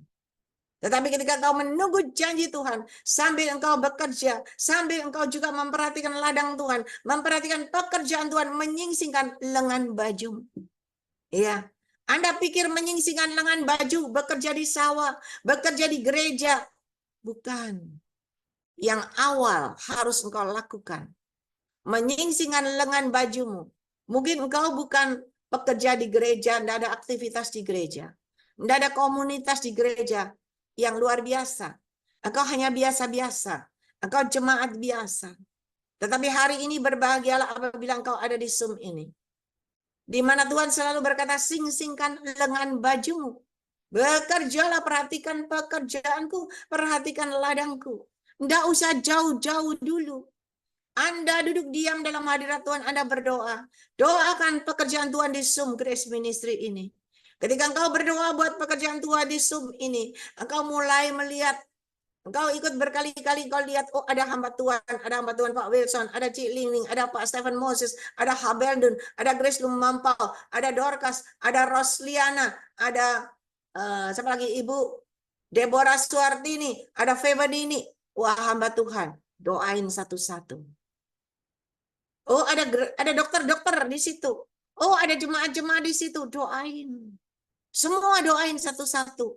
Tetapi ketika engkau menunggu janji Tuhan, sambil engkau bekerja, sambil engkau juga memperhatikan ladang Tuhan, memperhatikan pekerjaan Tuhan, menyingsingkan lengan baju. Iya, Anda pikir menyingsingkan lengan baju, bekerja di sawah, bekerja di gereja. Bukan. Yang awal harus engkau lakukan, menyingsingkan lengan bajumu. Mungkin engkau bukan pekerja di gereja, tidak ada aktivitas di gereja, tidak ada komunitas di gereja yang luar biasa. Engkau hanya biasa-biasa, engkau jemaat biasa. Tetapi hari ini berbahagialah apabila engkau ada di Zoom ini, di mana Tuhan selalu berkata, singsingkan lengan bajumu. Bekerjalah, perhatikan pekerjaanku, perhatikan ladangku. Tidak usah jauh-jauh dulu. Anda duduk diam dalam hadirat Tuhan, Anda berdoa. Doakan pekerjaan Tuhan di Zoom Grace Ministry ini. Ketika engkau berdoa buat pekerjaan Tuhan di Zoom ini, engkau mulai melihat, engkau ikut berkali-kali, engkau lihat, oh ada hamba Tuhan Pak Wilson, ada Cik Lingling, ada Pak Stephen Moses, ada Habeldun, ada Grace Lumampau, ada Dorcas, ada Rosliana, ada siapa lagi, Ibu Deborah Suartini, ada Febadini. Wah, hamba Tuhan, doain satu-satu. Oh, ada dokter-dokter di situ. Oh, ada jemaat-jemaat di situ, doain. Semua doain satu-satu.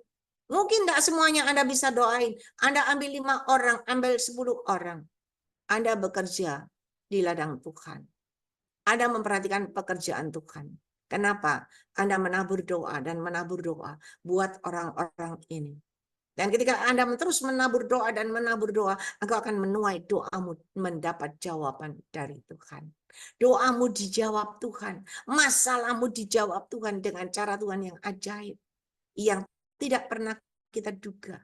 Mungkin tidak semuanya Anda bisa doain. Anda ambil 5 orang, ambil 10 orang. Anda bekerja di ladang Tuhan. Anda memperhatikan pekerjaan Tuhan. Kenapa? Anda menabur doa dan menabur doa buat orang-orang ini. Dan ketika Anda terus menabur doa dan menabur doa, engkau akan menuai doamu mendapat jawaban dari Tuhan. Doamu dijawab Tuhan. Masalahmu dijawab Tuhan dengan cara Tuhan yang ajaib. Yang tidak pernah kita duga.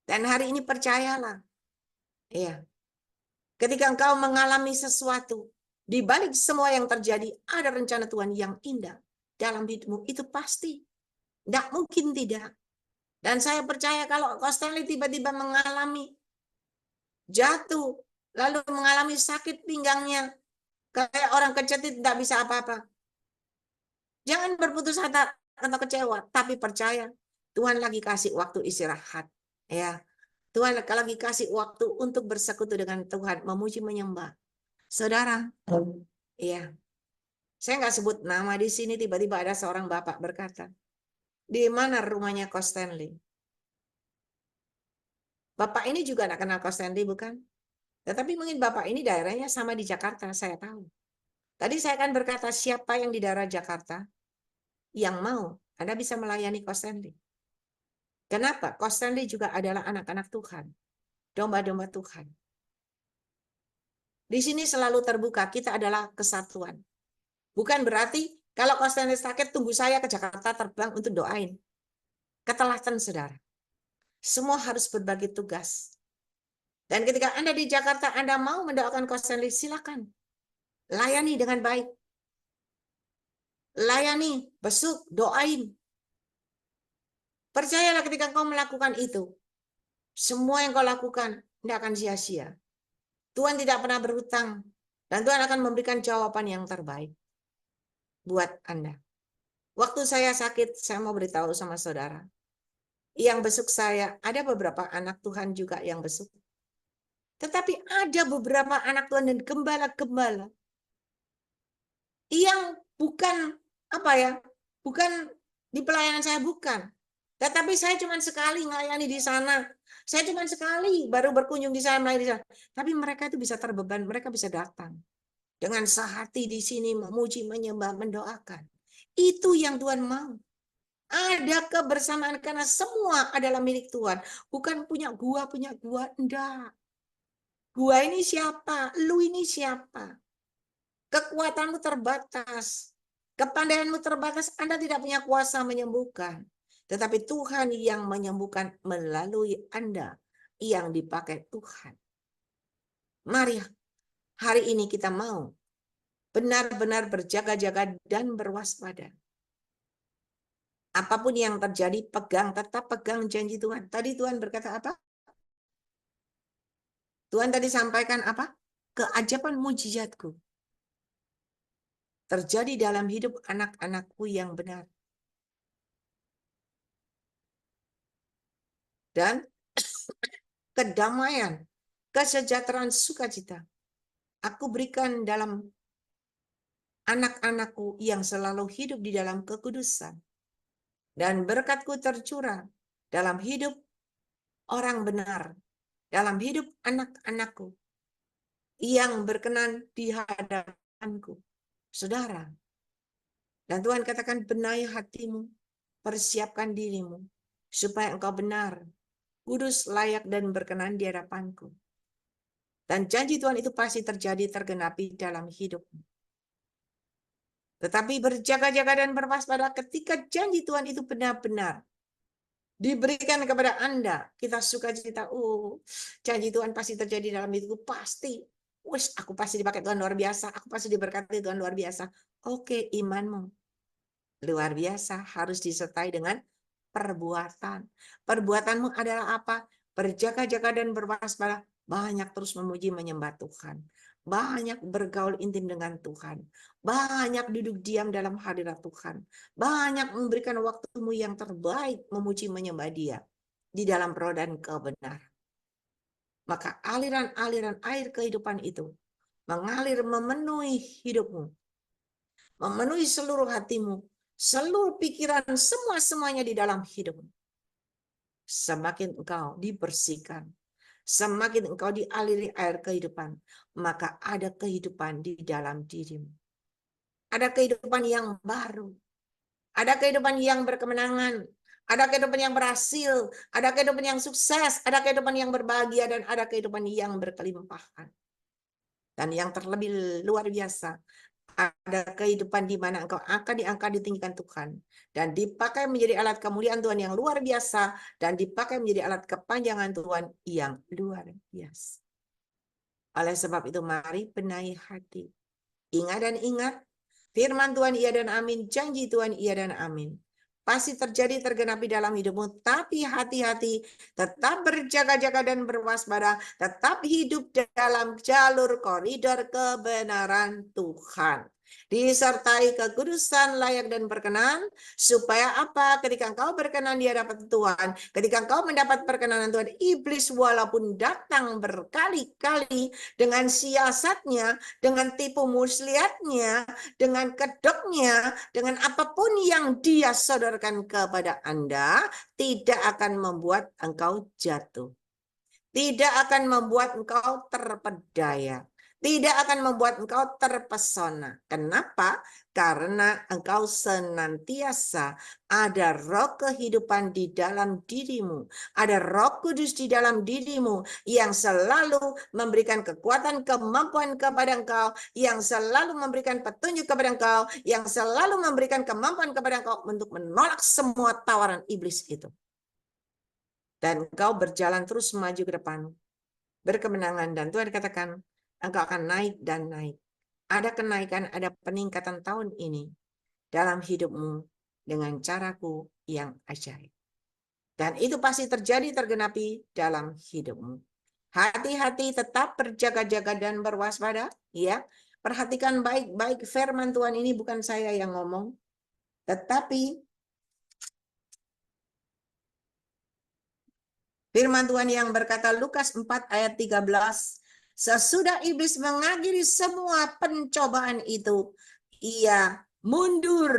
Dan hari ini percayalah. Ya. Ketika engkau mengalami sesuatu, di balik semua yang terjadi, ada rencana Tuhan yang indah dalam hidupmu. Itu pasti. Tidak mungkin tidak. Dan saya percaya kalau Stanley tiba-tiba mengalami jatuh, lalu mengalami sakit pinggangnya, kayak orang kecetit tidak bisa apa-apa. Jangan berputus asa atau kecewa, tapi percaya Tuhan lagi kasih waktu istirahat. Ya, Tuhan lagi kasih waktu untuk bersekutu dengan Tuhan, memuji menyembah. Saudara, ya, saya nggak sebut nama di sini, tiba-tiba ada seorang bapak berkata, di mana rumahnya Coach Stanley? Bapak ini juga tidak kenal Coach Stanley, bukan? Tetapi mungkin bapak ini daerahnya sama di Jakarta, saya tahu. Tadi saya akan berkata, siapa yang di daerah Jakarta yang mau, Anda bisa melayani Coach Stanley. Kenapa? Coach Stanley juga adalah anak-anak Tuhan, domba-domba Tuhan. Di sini selalu terbuka, kita adalah kesatuan. Bukan berarti kalau Konstantinus sakit, tunggu saya ke Jakarta terbang untuk doain. Ketelatan saudara. Semua harus berbagi tugas. Dan ketika Anda di Jakarta, Anda mau mendoakan Konstantinus, silakan. Layani dengan baik. Layani, besuk, doain. Percayalah ketika kau melakukan itu, semua yang kau lakukan tidak akan sia-sia. Tuhan tidak pernah berhutang, dan Tuhan akan memberikan jawaban yang terbaik buat Anda. Waktu saya sakit, saya mau beritahu sama saudara, yang besuk saya, ada beberapa anak Tuhan juga yang besuk. Tetapi ada beberapa anak Tuhan dan gembala-gembala yang bukan bukan di pelayanan saya, bukan. Tetapi saya cuma sekali melayani di sana. Saya cuma sekali baru berkunjung di sana, melayani di sana. Tapi mereka itu bisa terbeban, mereka bisa datang dengan sehati di sini memuji, menyembah, mendoakan. Itu yang Tuhan mau. Ada kebersamaan karena semua adalah milik Tuhan. Bukan punya gua, enggak. Gua ini siapa? Lu ini siapa? Kekuatanmu terbatas. Kepandaianmu terbatas, Anda tidak punya kuasa menyembuhkan. Tetapi Tuhan yang menyembuhkan melalui Anda yang dipakai Tuhan. Mari hari ini kita mau benar-benar berjaga-jaga dan berwaspada. Apapun yang terjadi, tetap pegang janji Tuhan. Tadi Tuhan berkata apa? Tuhan tadi sampaikan apa? Keajaiban mujizatku terjadi dalam hidup anak-anakku yang benar. Dan kedamaian, kesejahteraan, sukacita aku berikan dalam anak-anakku yang selalu hidup di dalam kekudusan. Dan berkatku tercurah dalam hidup orang benar, dalam hidup anak-anakku yang berkenan di hadapanku. Saudara, dan Tuhan katakan, benahi hatimu, persiapkan dirimu, supaya engkau benar, kudus, layak, dan berkenan di hadapanku. Dan janji Tuhan itu pasti terjadi, tergenapi dalam hidupmu. Tetapi berjaga-jaga dan berwaspada ketika janji Tuhan itu benar-benar diberikan kepada Anda. Kita sukacita, janji Tuhan pasti terjadi dalam hidupku, pasti. Aku pasti dipakai Tuhan luar biasa, aku pasti diberkati Tuhan luar biasa. Oke, imanmu luar biasa harus disertai dengan perbuatan. Perbuatanmu adalah apa? Berjaga-jaga dan berwaspada, banyak terus memuji menyembah Tuhan. Banyak bergaul intim dengan Tuhan. Banyak duduk diam dalam hadirat Tuhan. Banyak memberikan waktumu yang terbaik memuji menyembah Dia di dalam roh dan kebenaran. Maka aliran-aliran air kehidupan itu mengalir memenuhi hidupmu. Memenuhi seluruh hatimu, seluruh pikiran, semuanya di dalam hidupmu. Semakin engkau dibersihkan, semakin engkau dialiri air kehidupan, maka ada kehidupan di dalam dirimu. Ada kehidupan yang baru, ada kehidupan yang berkemenangan, ada kehidupan yang berhasil, ada kehidupan yang sukses, ada kehidupan yang berbahagia, dan ada kehidupan yang berkelimpahan. Dan yang terlebih luar biasa, ada kehidupan di mana engkau akan diangkat, ditinggikan Tuhan, dan dipakai menjadi alat kemuliaan Tuhan yang luar biasa, dan dipakai menjadi alat kepanjangan Tuhan yang luar biasa. Oleh sebab itu, mari benahi hati. Ingat, firman Tuhan iya dan amin, janji Tuhan iya dan amin. Pasti terjadi, tergenapi dalam hidupmu, tapi hati-hati, tetap berjaga-jaga dan berwaspada, tetap hidup dalam jalur koridor kebenaran Tuhan. Disertai kekudusan, layak dan berkenan, supaya apa? Ketika engkau berkenan di hadapan Tuhan, ketika engkau mendapat perkenanan Tuhan, iblis walaupun datang berkali-kali dengan siasatnya, dengan tipu muslihatnya, dengan kedoknya, dengan apapun yang dia sodorkan kepada Anda, tidak akan membuat engkau jatuh. Tidak akan membuat engkau terpedaya. Tidak akan membuat engkau terpesona. Kenapa? Karena engkau senantiasa ada roh kehidupan di dalam dirimu. Ada Roh Kudus di dalam dirimu yang selalu memberikan kekuatan, kemampuan kepada engkau, yang selalu memberikan petunjuk kepada engkau, yang selalu memberikan kemampuan kepada engkau untuk menolak semua tawaran iblis itu. Dan engkau berjalan terus maju ke depan, berkemenangan. Dan Tuhan katakan, engkau akan naik dan naik. Ada kenaikan, ada peningkatan tahun ini dalam hidupmu dengan caraku yang ajaib. Dan itu pasti terjadi, tergenapi dalam hidupmu. Hati-hati, tetap berjaga-jaga dan berwaspada. Ya, perhatikan baik-baik firman Tuhan ini, bukan saya yang ngomong. Tetapi firman Tuhan yang berkata Lukas 4 ayat 13, sesudah iblis mengakhiri semua pencobaan itu, ia mundur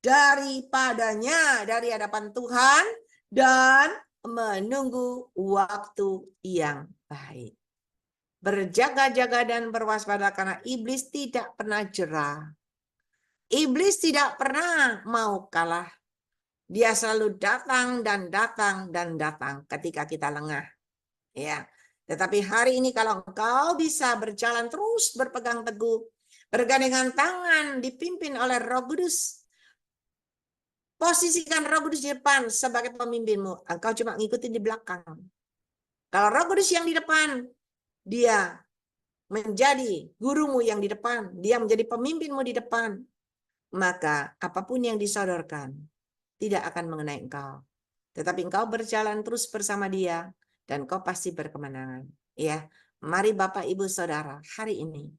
daripadanya, dari hadapan Tuhan, dan menunggu waktu yang baik. Berjaga-jaga dan berwaspada karena iblis tidak pernah jerah. Iblis tidak pernah mau kalah. Dia selalu datang dan datang dan datang ketika kita lengah. Ya. Tetapi hari ini kalau engkau bisa berjalan terus berpegang teguh, bergandengan tangan, dipimpin oleh Roh Kudus, posisikan Roh Kudus di depan sebagai pemimpinmu, engkau cuma ngikutin di belakang. Kalau Roh Kudus yang di depan, dia menjadi gurumu yang di depan, dia menjadi pemimpinmu di depan, maka apapun yang disodorkan tidak akan mengenai engkau. Tetapi engkau berjalan terus bersama dia, dan kau pasti berkemenangan. Ya, mari Bapak, Ibu, Saudara, hari ini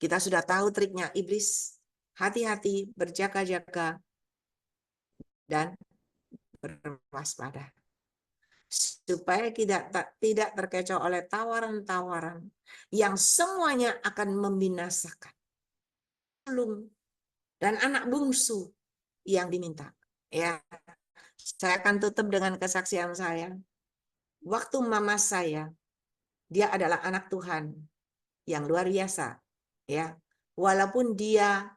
kita sudah tahu triknya iblis. Hati-hati, berjaga-jaga, dan berwaspada. Supaya tidak terkecoh oleh tawaran-tawaran yang semuanya akan membinasakan. Dan anak bungsu yang diminta. Ya, saya akan tutup dengan kesaksian saya. Waktu mama saya, dia adalah anak Tuhan yang luar biasa, ya. Walaupun dia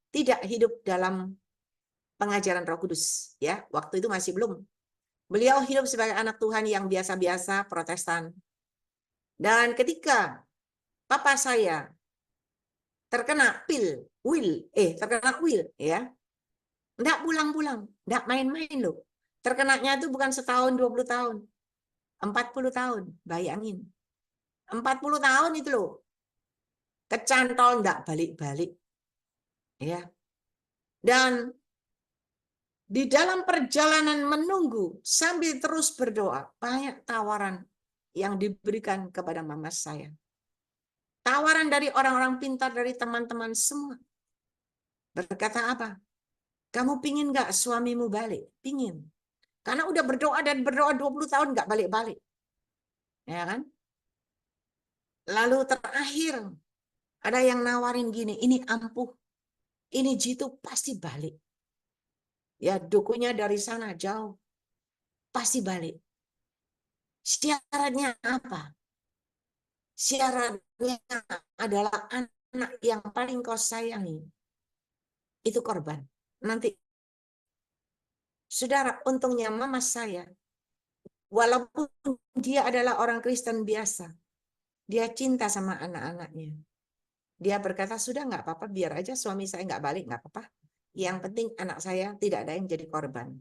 tidak hidup dalam pengajaran Roh Kudus, ya. Waktu itu masih belum. Beliau hidup sebagai anak Tuhan yang biasa-biasa Protestan. Dan ketika papa saya terkena terkena wil, ya. Enggak pulang-pulang, enggak main-main loh. Terkenanya itu bukan setahun 20 tahun. 40 tahun, bayangin. 40 tahun itu loh. Kecantol enggak balik-balik. Ya. Dan di dalam perjalanan menunggu sambil terus berdoa, banyak tawaran yang diberikan kepada mama saya. Tawaran dari orang-orang pintar, dari teman-teman semua. Berkata apa? Kamu pingin enggak suamimu balik? Pingin. Karena udah berdoa dan berdoa 20 tahun enggak balik-balik. Ya kan? Lalu terakhir ada yang nawarin gini, ini ampuh, ini jitu pasti balik. Ya, dukunya dari sana jauh, pasti balik. Syaratnya apa? Syaratnya adalah anak yang paling kau sayangi. Itu korban. Nanti, saudara, untungnya mama saya, walaupun dia adalah orang Kristen biasa, dia cinta sama anak-anaknya. Dia berkata, sudah nggak apa-apa, biar aja suami saya nggak balik, nggak apa-apa. Yang penting anak saya tidak ada yang jadi korban.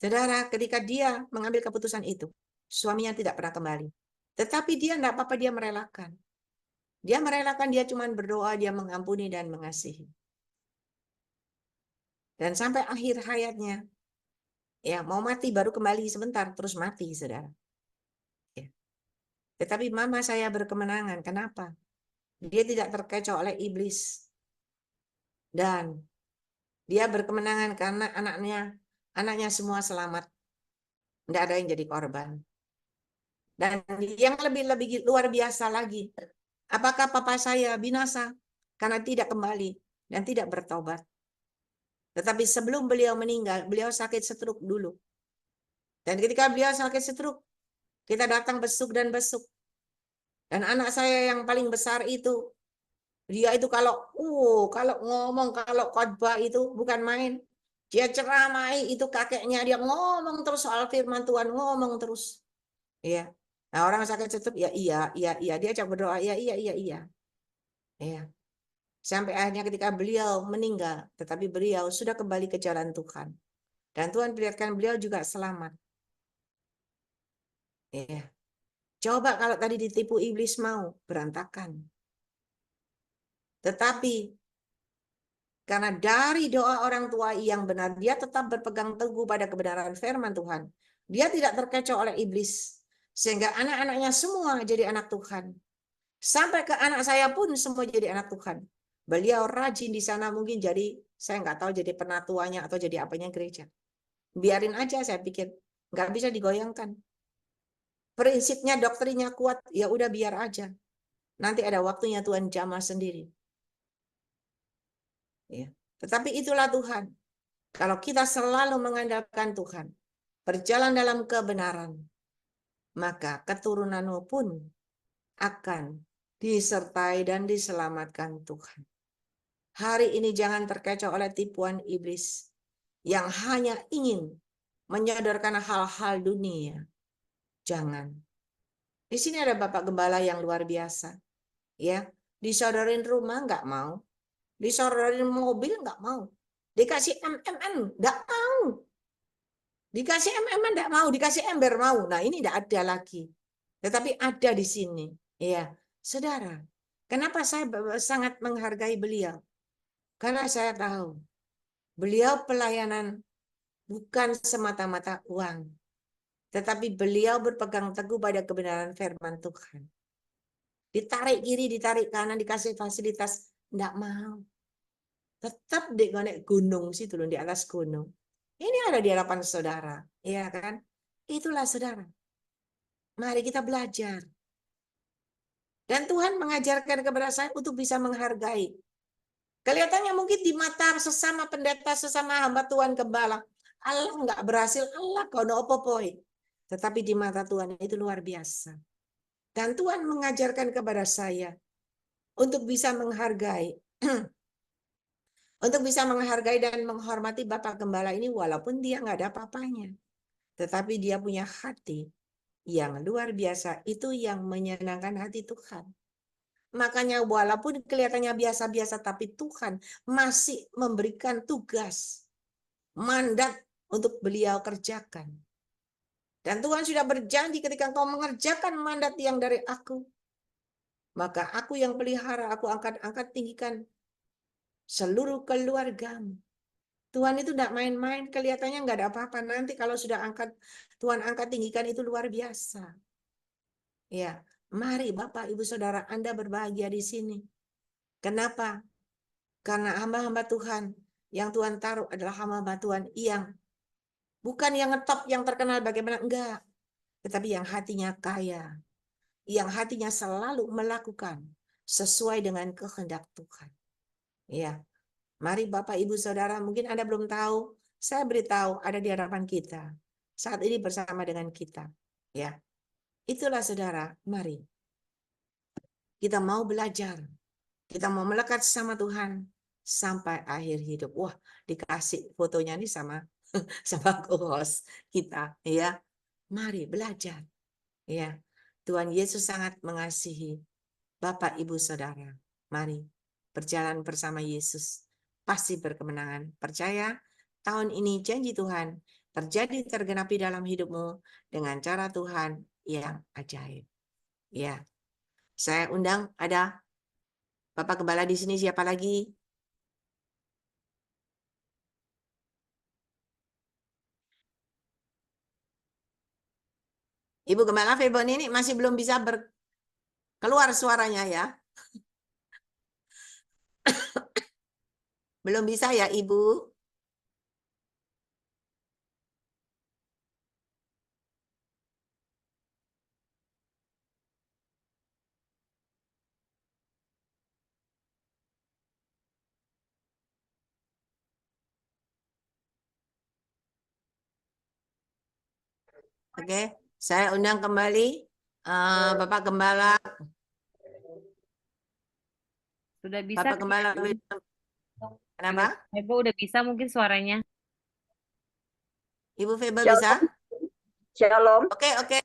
Saudara, ketika dia mengambil keputusan itu, suaminya tidak pernah kembali. Tetapi dia tidak apa-apa, dia merelakan. Dia merelakan, dia cuma berdoa, dia mengampuni dan mengasihi. Dan sampai akhir hayatnya, ya mau mati baru kembali sebentar, terus mati, saudara. Ya. Tetapi mama saya berkemenangan. Kenapa? Dia tidak terkecoh oleh iblis. Dan dia berkemenangan karena anaknya semua selamat. Tidak ada yang jadi korban. Dan yang lebih luar biasa lagi, apakah papa saya binasa karena tidak kembali dan tidak bertobat? Tetapi sebelum beliau meninggal, beliau sakit stroke dulu. Dan ketika beliau sakit stroke, kita datang besuk dan besuk. Dan anak saya yang paling besar itu, dia itu kalau ngomong, kalau khotbah itu bukan main. Dia ceramai itu kakeknya, dia ngomong terus soal firman Tuhan, ngomong terus. Ya. Nah, orang sakit tetap ya iya, iya, iya. Dia coba berdoa, ya iya, iya, iya. Ya. Sampai akhirnya ketika beliau meninggal, tetapi beliau sudah kembali ke jalan Tuhan. Dan Tuhan perlihatkan beliau juga selamat. Ya. Coba kalau tadi ditipu iblis mau, berantakan. Tetapi karena dari doa orang tua yang benar, dia tetap berpegang teguh pada kebenaran firman Tuhan. Dia tidak terkecoh oleh iblis. Sehingga anak-anaknya semua jadi anak Tuhan. Sampai ke anak saya pun semua jadi anak Tuhan. Beliau rajin di sana, mungkin jadi, saya nggak tahu jadi penatuanya atau jadi apanya gereja. Biarin aja, saya pikir. Nggak bisa digoyangkan. Prinsipnya, doktrinnya kuat, ya udah biar aja. Nanti ada waktunya Tuhan jamah sendiri. Ya. Tetapi itulah Tuhan. Kalau kita selalu mengandalkan Tuhan, berjalan dalam kebenaran, maka keturunanmu pun akan disertai dan diselamatkan Tuhan. Hari ini jangan terkecoh oleh tipuan iblis yang hanya ingin menyodorkan hal-hal dunia. Jangan. Di sini ada Bapak Gembala yang luar biasa. Ya, disodorin rumah nggak mau, disodorin mobil nggak mau, dikasih MMN nggak mau, dikasih MMN nggak mau, dikasih ember mau. Nah ini tidak ada lagi. Tetapi ada di sini. Ya, saudara. Kenapa saya sangat menghargai beliau? Karena saya tahu beliau pelayanan bukan semata-mata uang, tetapi beliau berpegang teguh pada kebenaran firman Tuhan. Ditarik kiri, ditarik kanan, dikasih fasilitas, enggak mau. Tetap di gunung situ loh, di atas gunung. Ini ada di hadapan saudara, ya kan? Itulah saudara. Mari kita belajar. Dan Tuhan mengajarkan kepada saya untuk bisa menghargai. Kelihatannya mungkin di mata sesama pendeta, sesama hamba Tuhan gembala, Allah nggak berhasil, Allah kau opopoi. Tetapi di mata Tuhan itu luar biasa. Dan Tuhan mengajarkan kepada saya untuk bisa menghargai, untuk bisa menghargai dan menghormati Bapak Gembala ini walaupun dia nggak ada apa-apanya. Tetapi dia punya hati yang luar biasa, itu yang menyenangkan hati Tuhan. Makanya walaupun kelihatannya biasa-biasa, tapi Tuhan masih memberikan tugas, mandat untuk beliau kerjakan. Dan Tuhan sudah berjanji ketika engkau mengerjakan mandat yang dari aku, maka aku yang pelihara, aku angkat tinggikan seluruh keluargamu. Tuhan itu tidak main-main, kelihatannya nggak ada apa-apa. Nanti kalau sudah Tuhan angkat tinggikan itu luar biasa. Ya, mari Bapak, Ibu, Saudara, Anda berbahagia di sini. Kenapa? Karena hamba-hamba Tuhan yang Tuhan taruh adalah hamba-hamba Tuhan yang bukan yang ngetop, yang terkenal bagaimana, enggak. Tetapi yang hatinya kaya, yang hatinya selalu melakukan sesuai dengan kehendak Tuhan. Ya, mari Bapak, Ibu, Saudara, mungkin Anda belum tahu, saya beritahu ada di hadapan kita. Saat ini bersama dengan kita. Ya, itulah saudara, mari. Kita mau belajar. Kita mau melekat sama Tuhan sampai akhir hidup. Wah, dikasih fotonya nih sama co-host kita, ya. Mari belajar. Ya. Tuhan Yesus sangat mengasihi Bapak, Ibu, Saudara. Mari berjalan bersama Yesus. Pasti berkemenangan. Percaya tahun ini janji Tuhan terjadi tergenapi dalam hidupmu dengan cara Tuhan yang ajaib. Ya. Saya undang ada Bapak Gembala di sini, siapa lagi? Ibu Gembala Febon ini masih belum bisa keluar suaranya ya. Belum bisa ya Ibu. Oke, saya undang kembali Bapak Gembala Sudah bisa. Bapak Gembala Wilson. Kenapa? Ibu udah bisa mungkin suaranya. Ibu Feba Shalom. bisa? Shalom, Oke.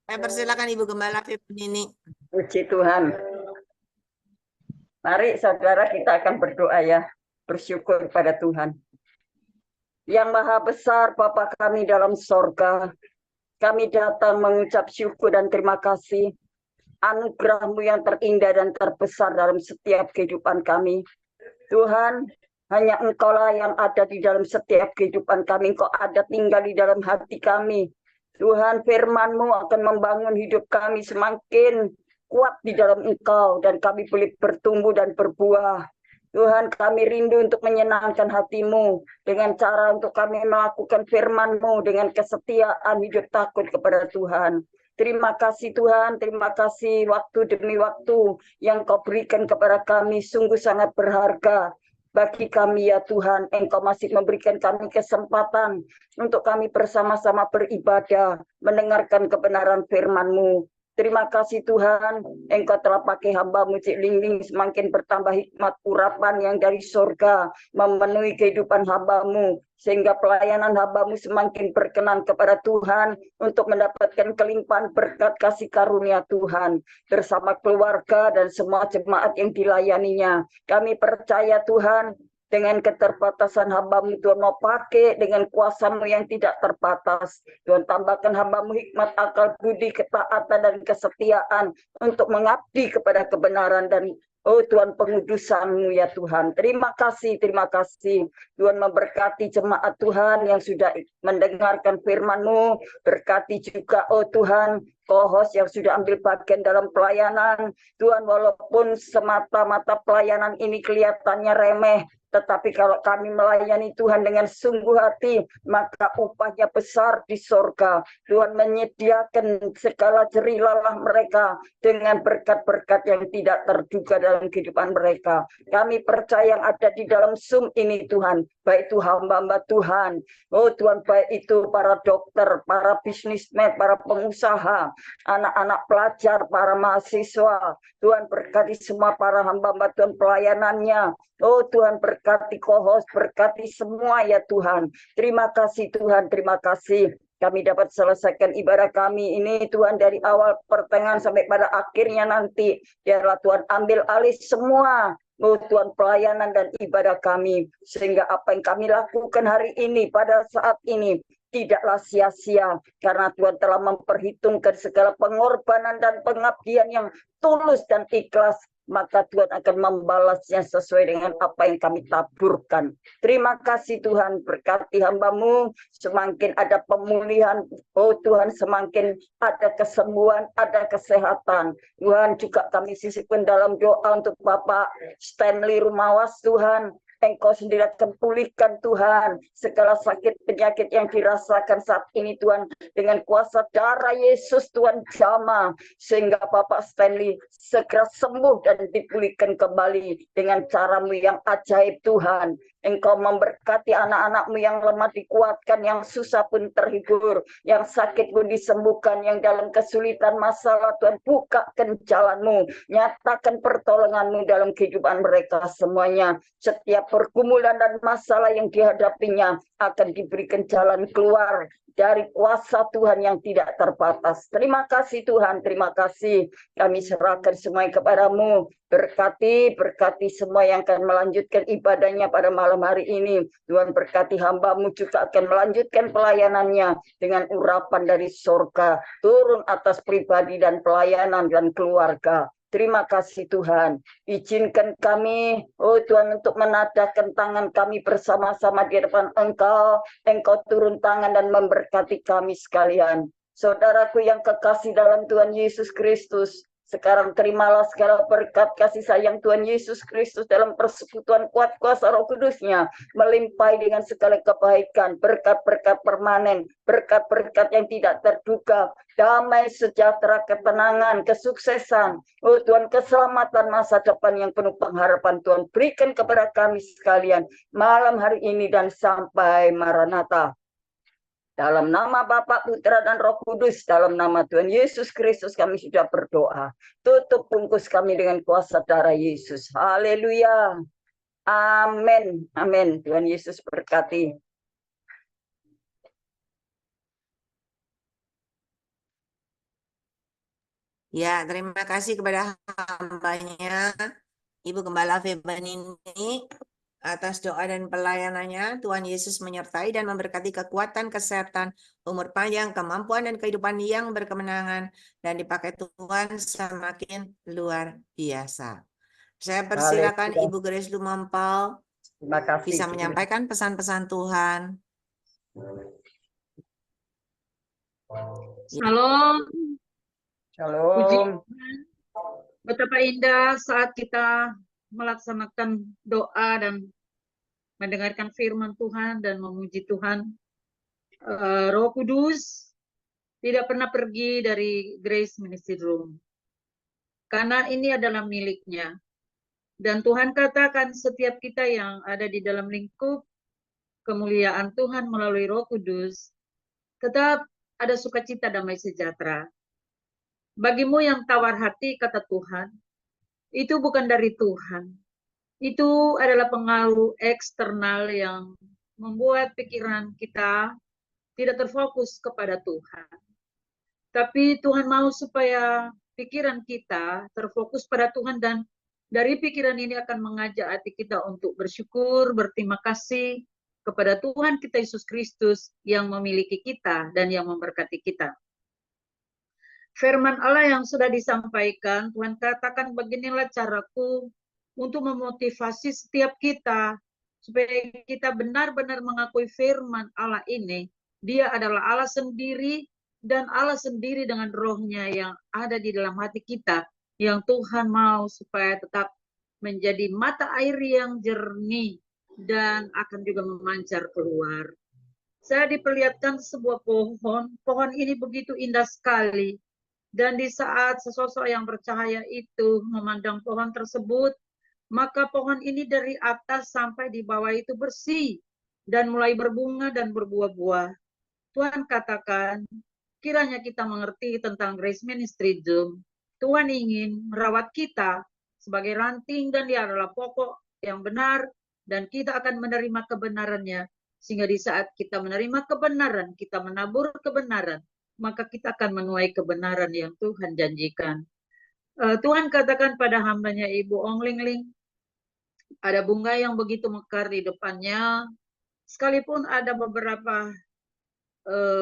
Saya persilakan Ibu Gembala Feba ini. puji Tuhan. Mari saudara kita akan berdoa ya, bersyukur pada Tuhan. Yang Maha Besar Bapa kami dalam sorga, kami datang mengucap syukur dan terima kasih anugerah-Mu yang terindah dan terbesar dalam setiap kehidupan kami. Tuhan, hanya Engkaulah yang ada di dalam setiap kehidupan kami. Engkau ada tinggal di dalam hati kami. Tuhan, firman-Mu akan membangun hidup kami semakin kuat di dalam Engkau, dan kami boleh bertumbuh dan berbuah. Tuhan, kami rindu untuk menyenangkan hati-Mu dengan cara untuk kami melakukan firman-Mu dengan kesetiaan hidup takut kepada Tuhan. Terima kasih Tuhan, terima kasih waktu demi waktu yang Kau berikan kepada kami, sungguh sangat berharga bagi kami ya Tuhan. Engkau masih memberikan kami kesempatan untuk kami bersama-sama beribadah, mendengarkan kebenaran firman-Mu. Terima kasih Tuhan, Engkau telah pakai hamba-Mu Cik Ling semakin bertambah hikmat urapan yang dari surga, memenuhi kehidupan hamba-Mu, sehingga pelayanan hamba-Mu semakin berkenan kepada Tuhan, untuk mendapatkan kelimpahan berkat kasih karunia Tuhan, bersama keluarga dan semua jemaat yang dilayaninya. Kami percaya Tuhan, dengan keterbatasan hamba-Mu, Tuhan mau pakai dengan kuasa-Mu yang tidak terbatas. Tuhan tambahkan hamba-Mu hikmat, akal budi, ketaatan, dan kesetiaan untuk mengabdi kepada kebenaran dan Tuhan pengudusan-Mu ya Tuhan. Terima kasih Tuhan memberkati jemaat Tuhan yang sudah mendengarkan firman-Mu. Berkati juga Tuhan co-host yang sudah ambil bagian dalam pelayanan. Tuhan, walaupun semata-mata pelayanan ini kelihatannya remeh, tetapi kalau kami melayani Tuhan dengan sungguh hati, maka upahnya besar di sorga. Tuhan menyediakan segala jerih lelah mereka dengan berkat-berkat yang tidak terduga dalam kehidupan mereka. Kami percaya yang ada di dalam Zoom ini Tuhan, baik itu hamba-hamba Tuhan, Tuhan, baik itu para dokter, para bisnismen, para pengusaha, anak-anak pelajar, para mahasiswa. Tuhan, berkati semua para hamba-hamba Tuhan pelayanannya. Tuhan, berkati co-host, berkati semua ya Tuhan. Terima kasih Tuhan, terima kasih. Kami dapat selesaikan ibadah kami ini Tuhan, dari awal pertengahan sampai pada akhirnya nanti. Biarlah Tuhan ambil alih semua Tuhan pelayanan dan ibadah kami, sehingga apa yang kami lakukan hari ini pada saat ini tidaklah sia-sia, karena Tuhan telah memperhitungkan segala pengorbanan dan pengabdian yang tulus dan ikhlas. Maka Tuhan akan membalasnya sesuai dengan apa yang kami taburkan. Terima kasih Tuhan, berkati hamba-Mu, semakin ada pemulihan, Tuhan, semakin ada kesembuhan, ada kesehatan. Tuhan, juga kami sisipkan dalam doa untuk Bapak Stanley Rumawas Tuhan. Engkau sendiri akan pulihkan Tuhan segala sakit penyakit yang dirasakan saat ini Tuhan, dengan kuasa darah Yesus Tuhan jamah, sehingga Bapak Stanley segera sembuh dan dipulihkan kembali dengan cara-Mu yang ajaib Tuhan. Engkau memberkati anak-anak-Mu yang lemah dikuatkan, yang susah pun terhibur, yang sakit pun disembuhkan, yang dalam kesulitan masalah Tuhan bukakan jalan-Mu, nyatakan pertolongan-Mu dalam kehidupan mereka semuanya. Setiap pergumulan dan masalah yang dihadapinya akan diberikan jalan keluar dari kuasa Tuhan yang tidak terbatas. Terima kasih Tuhan, terima kasih. Kami serahkan semuanya kepada-Mu. Berkati semua yang akan melanjutkan ibadahnya pada malam hari ini. Tuhan, berkati hamba-Mu juga akan melanjutkan pelayanannya dengan urapan dari surga, turun atas pribadi dan pelayanan dan keluarga. Terima kasih Tuhan. Izinkan kami, Tuhan, untuk menadahkan tangan kami bersama-sama di depan Engkau. Engkau turun tangan dan memberkati kami sekalian. Saudaraku yang kekasih dalam Tuhan Yesus Kristus, sekarang terimalah segala berkat kasih sayang Tuhan Yesus Kristus dalam persekutuan kuat kuasa Roh Kudus-Nya, melimpahi dengan segala kebaikan, berkat-berkat permanen, berkat-berkat yang tidak terduga, damai, sejahtera, ketenangan, kesuksesan, Tuhan, keselamatan masa depan yang penuh pengharapan Tuhan berikan kepada kami sekalian malam hari ini dan sampai Maranatha. Dalam nama Bapa, Putra, dan Roh Kudus, dalam nama Tuhan Yesus Kristus kami sudah berdoa. Tutup bungkus kami dengan kuasa darah Yesus. Haleluya. Amin. Amin. Tuhan Yesus berkati. Ya, terima kasih kepada hambanya, Ibu Gembala Feben ini atas doa dan pelayanannya. Tuhan Yesus menyertai dan memberkati kekuatan, kesehatan, umur panjang, kemampuan, dan kehidupan yang berkemenangan. Dan dipakai Tuhan semakin luar biasa. Saya persilakan Haleluya. Ibu Grace Lumampau Terima kasih. bisa menyampaikan pesan-pesan Tuhan. Shalom, puji Shalom. Tuhan. Betapa indah saat kita melaksanakan doa dan mendengarkan firman Tuhan dan memuji Tuhan. Roh Kudus tidak pernah pergi dari Grace Ministry Room, karena ini adalah miliknya. Dan Tuhan katakan setiap kita yang ada di dalam lingkup kemuliaan Tuhan melalui Roh Kudus, tetap ada sukacita damai sejahtera. Bagimu yang tawar hati, kata Tuhan, itu bukan dari Tuhan. Itu adalah pengaruh eksternal yang membuat pikiran kita tidak terfokus kepada Tuhan. Tapi Tuhan mau supaya pikiran kita terfokus pada Tuhan, dan dari pikiran ini akan mengajak hati kita untuk bersyukur, berterima kasih kepada Tuhan kita Yesus Kristus yang memiliki kita dan yang memberkati kita. Firman Allah yang sudah disampaikan, Tuhan katakan beginilah caraku untuk memotivasi setiap kita supaya kita benar-benar mengakui firman Allah ini. Dia adalah Allah sendiri, dan Allah sendiri dengan rohnya yang ada di dalam hati kita, yang Tuhan mau supaya tetap menjadi mata air yang jernih dan akan juga memancar keluar. Saya diperlihatkan sebuah pohon ini begitu indah sekali. Dan di saat sesosok yang bercahaya itu memandang pohon tersebut, maka pohon ini dari atas sampai di bawah itu bersih dan mulai berbunga dan berbuah-buah. Tuhan katakan, kiranya kita mengerti tentang Grace Ministry Zoom. Tuhan ingin merawat kita sebagai ranting, dan dia adalah pokok yang benar, dan kita akan menerima kebenarannya. Sehingga di saat kita menerima kebenaran, kita menabur kebenaran, maka kita akan menuai kebenaran yang Tuhan janjikan. Tuhan katakan pada hambanya Ibu Ong Ling Ling, ada bunga yang begitu mekar di depannya, sekalipun ada beberapa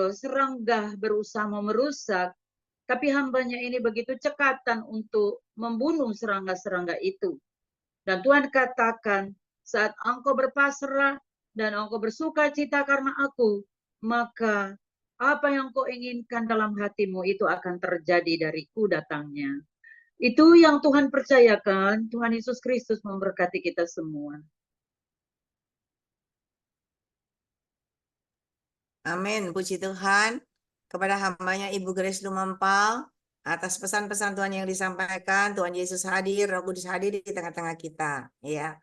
serangga berusaha merusak, tapi hambanya ini begitu cekatan untuk membunuh serangga-serangga itu. Dan Tuhan katakan, saat engkau berpasrah dan engkau bersuka cita karena aku, maka apa yang kau inginkan dalam hatimu itu akan terjadi dariku datangnya. Itu yang Tuhan percayakan. Tuhan Yesus Kristus memberkati kita semua. Amin. Puji Tuhan kepada hambanya Ibu Grace Lumampau atas pesan-pesan Tuhan yang disampaikan. Tuhan Yesus hadir, Roh Kudus hadir di tengah-tengah kita. Ya,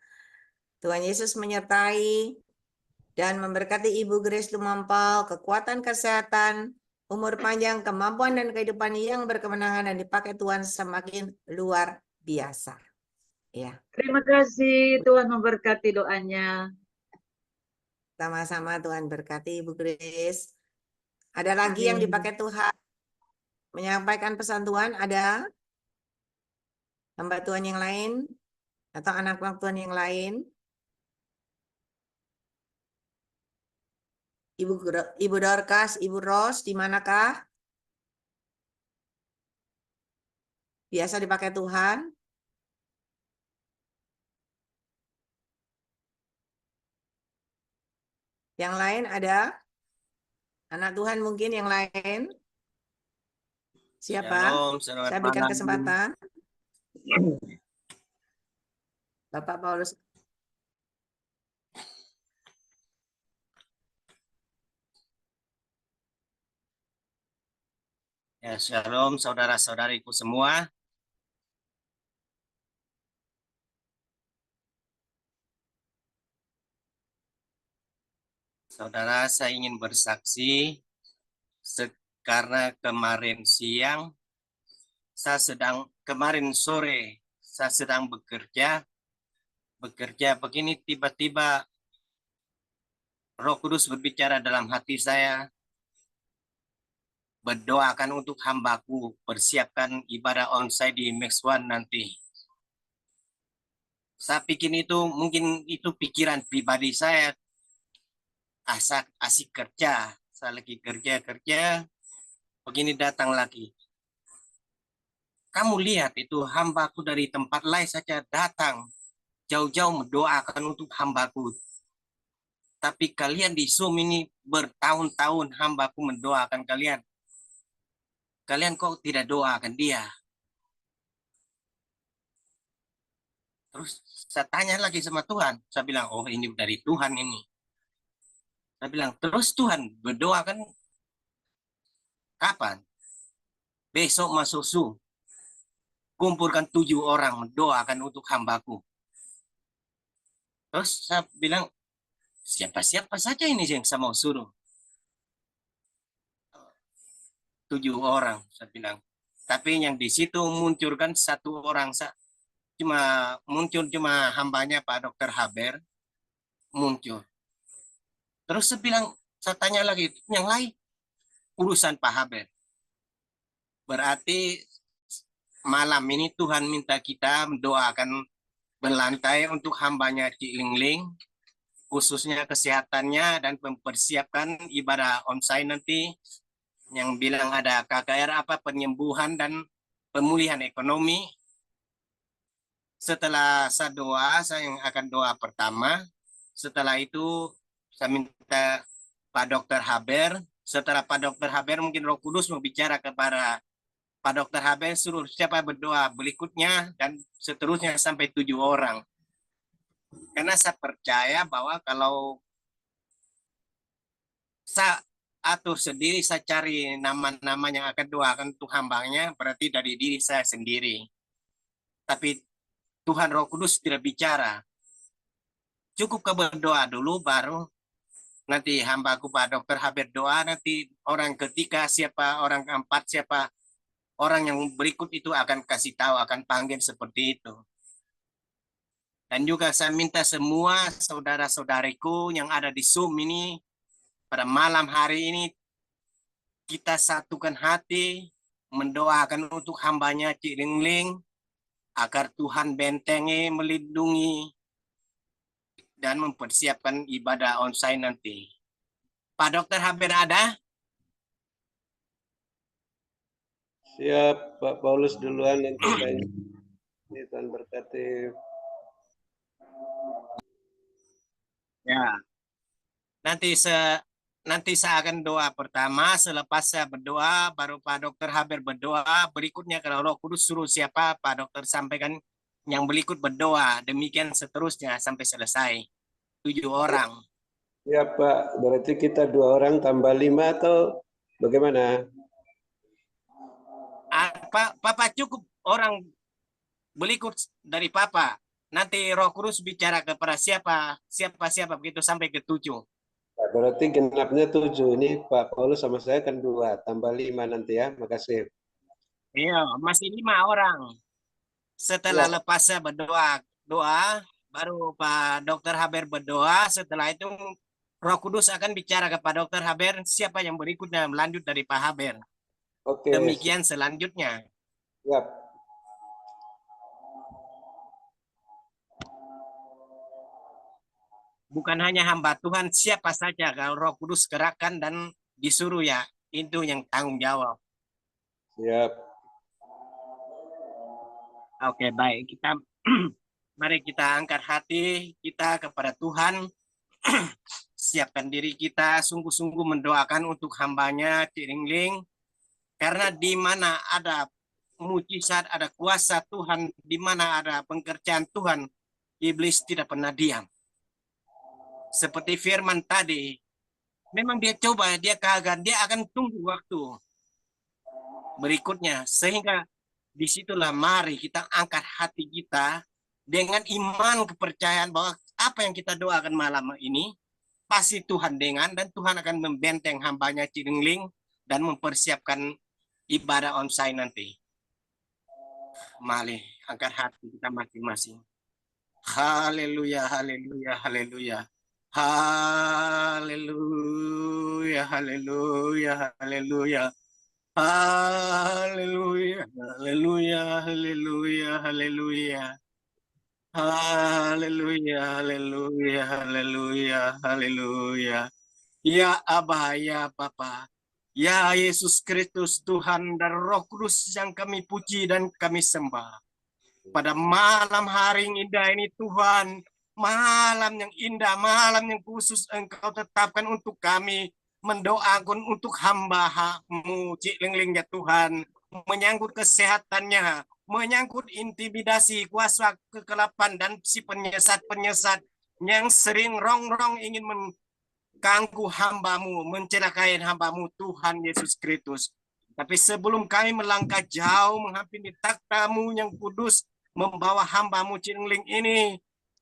Tuhan Yesus menyertai dan memberkati Ibu Grace Lumampau, kekuatan, kesehatan, umur panjang, kemampuan, dan kehidupan yang berkemenangan, dan dipakai Tuhan semakin luar biasa. Ya, Terima kasih, Tuhan memberkati doanya. sama-sama Tuhan berkati Ibu Grace. Ada lagi yang Amin. dipakai Tuhan menyampaikan pesan Tuhan? Ada hamba Tuhan yang lain atau anak-anak Tuhan yang lain? Ibu Dorcas, Ibu Ros, di manakah? Biasa dipakai Tuhan. Yang lain ada? Anak Tuhan mungkin yang lain? Siapa? Shalom, selamat Saya berikan malam. kesempatan. Bapak Paulus. Ya, shalom saudara-saudariku semua. Saudara, saya ingin bersaksi karena kemarin siang, kemarin sore, saya sedang bekerja begini, tiba-tiba Roh Kudus berbicara dalam hati saya, berdoakan untuk hambaku, persiapkan ibadah onsite di Max One nanti. Saya pikir mungkin itu pikiran pribadi saya, asik kerja, saya lagi kerja, begini datang lagi. Kamu lihat itu hambaku dari tempat lain saja datang, jauh-jauh mendoakan untuk hambaku. Tapi kalian di Zoom ini bertahun-tahun hambaku mendoakan kalian. Kalian kok tidak doakan dia? Terus saya tanya lagi sama Tuhan. Saya bilang, oh ini dari Tuhan ini. Saya bilang, terus Tuhan berdoakan kapan? Besok masuk Zoom. Kumpulkan 7 orang mendoakan untuk hambaku. Terus saya bilang, siapa saja ini yang saya mau suruh? 7 orang, saya bilang. Tapi yang di situ munculkan 1 orang, cuma hambanya Pak Dr. Haber muncul. Terus saya tanya lagi, yang lain urusan Pak Haber. Berarti malam ini Tuhan minta kita mendoakan berlantai untuk hambanya Cik Lingling, khususnya kesehatannya dan mempersiapkan ibadah onsite nanti, yang bilang ada KKR penyembuhan dan pemulihan ekonomi. Setelah saya doa, saya yang akan doa pertama. Setelah itu saya minta Pak Dr. Haber. Setelah Pak Dr. Haber mungkin Roh Kudus mau bicara kepada Pak Dr. Haber, suruh siapa berdoa berikutnya dan seterusnya sampai 7 orang. Karena saya percaya bahwa kalau saya atur sendiri, saya cari nama-nama yang akan doakan untuk hambanya, berarti dari diri saya sendiri. Tapi Tuhan Roh Kudus tidak bicara. Cukup kau berdoa dulu, baru nanti hambaku Pak Dr. Haber doa, nanti orang ketiga siapa, orang keempat siapa, orang yang berikut itu akan kasih tahu, akan panggil seperti itu. Dan juga saya minta semua saudara-saudariku yang ada di Zoom ini, pada malam hari ini, kita satukan hati, mendoakan untuk hambanya Cik Lingling, agar Tuhan bentengi, melindungi, dan mempersiapkan ibadah onsite nanti. Pak Dr. Haber ada? Siap, Pak Paulus duluan, nanti saya. Ini Tuhan berkati. Ya, nanti saya akan doa pertama, selepas saya berdoa, baru Pak Dr. Haber berdoa, berikutnya kalau Roh Kudus suruh siapa, Pak Dokter sampaikan yang berikut berdoa, demikian seterusnya sampai selesai. 7 orang. Ya Pak, berarti kita 2 orang tambah 5 atau bagaimana? Papa cukup orang berikut dari Papa. Nanti Roh Kudus bicara kepada siapa begitu sampai ke 7. Berarti genapnya 7. Ini Pak Paulus sama saya kan 2, tambah 5 nanti ya. Makasih. Iya, masih 5 orang. Setelah Ya. lepas saya berdoa, baru Pak Dr. Haber berdoa. Setelah itu Roh Kudus akan bicara kepada Dr. Haber siapa yang berikutnya melanjut dari Pak Haber. Oke. Demikian selanjutnya. Ya. Bukan hanya hamba Tuhan, siapa saja kalau Roh Kudus gerakkan dan disuruh ya, itu yang tanggung jawab. Siap. Oke, baik. Mari kita angkat hati kita kepada Tuhan. Siapkan diri kita sungguh-sungguh mendoakan untuk hambanya Cik Lingling. Karena di mana ada mujizat, ada kuasa Tuhan, di mana ada pengerjaan Tuhan, iblis tidak pernah diam. Seperti firman tadi, memang dia coba, dia kaget, dia akan tunggu waktu berikutnya. Sehingga disitulah mari kita angkat hati kita dengan iman kepercayaan bahwa apa yang kita doakan malam ini pasti Tuhan dengan, dan Tuhan akan membenteng hambanya Cilingling dan mempersiapkan ibadah onsite nanti. Mari angkat hati kita masing-masing. Haleluya, haleluya, haleluya. Haleluya, haleluya, haleluya. Haleluya, haleluya, haleluya, haleluya. Haleluya, haleluya, haleluya, haleluya. Ya Aba, ya Bapa, ya Yesus Kristus, Tuhan dan Roh Kudus yang kami puji dan kami sembah. Pada malam hari yang indah ini Tuhan, malam yang indah, malam yang khusus Engkau tetapkan untuk kami, mendoakan untuk hamba-Mu Cilingling ya Tuhan, menyangkut kesehatannya, menyangkut intimidasi, kuasa kegelapan dan si penyesat-penyesat yang sering rongrong ingin mengganggu hamba-Mu, mencelakai hamba-Mu Tuhan Yesus Kristus. Tapi sebelum kami melangkah jauh menghampiri takhta-Mu yang kudus, membawa hamba-Mu Cilingling ini,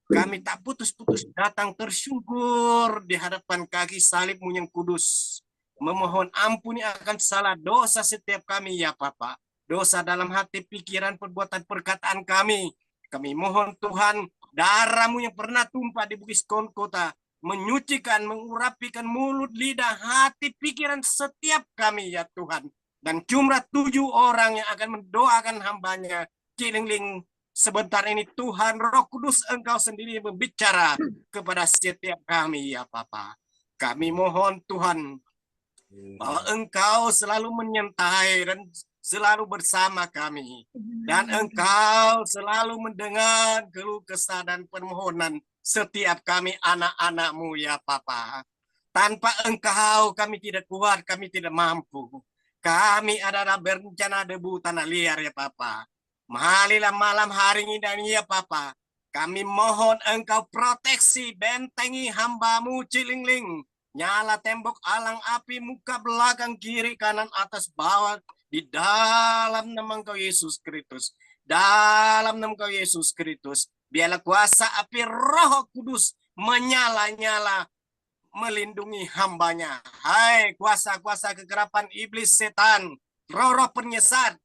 kami tak putus-putus datang tersyukur di hadapan kaki salib-Mu yang kudus. Memohon ampuni akan salah dosa setiap kami ya Bapa. Dosa dalam hati, pikiran, perbuatan, perkataan kami. Kami mohon Tuhan, darah-Mu yang pernah tumpah di Bukit Kota, menyucikan, mengurapikan mulut, lidah, hati, pikiran setiap kami ya Tuhan. Dan jumlah 7 orang yang akan mendoakan hambanya Cilingling sebentar ini Tuhan Roh Kudus Engkau sendiri berbicara kepada setiap kami ya Bapa. Kami mohon Tuhan bahwa Engkau selalu menyertai dan selalu bersama kami. Dan Engkau selalu mendengar keluh kesah dan permohonan setiap kami anak-anak-Mu ya Bapa. Tanpa Engkau kami tidak kuat, kami tidak mampu. Kami adalah berencana debu tanah liar ya Bapa. Marilah malam hari ini dan ya Bapa, kami mohon Engkau proteksi, bentengi hamba-Mu Cilingling. Nyala tembok alang api, muka belakang, kiri, kanan, atas, bawah, di dalam nama Engkau Yesus Kristus. Dalam nama Engkau Yesus Kristus. Biarlah kuasa api Roh Kudus menyala-nyala, melindungi hambanya. Hai kuasa-kuasa kegelapan iblis setan, roh-roh penyesat,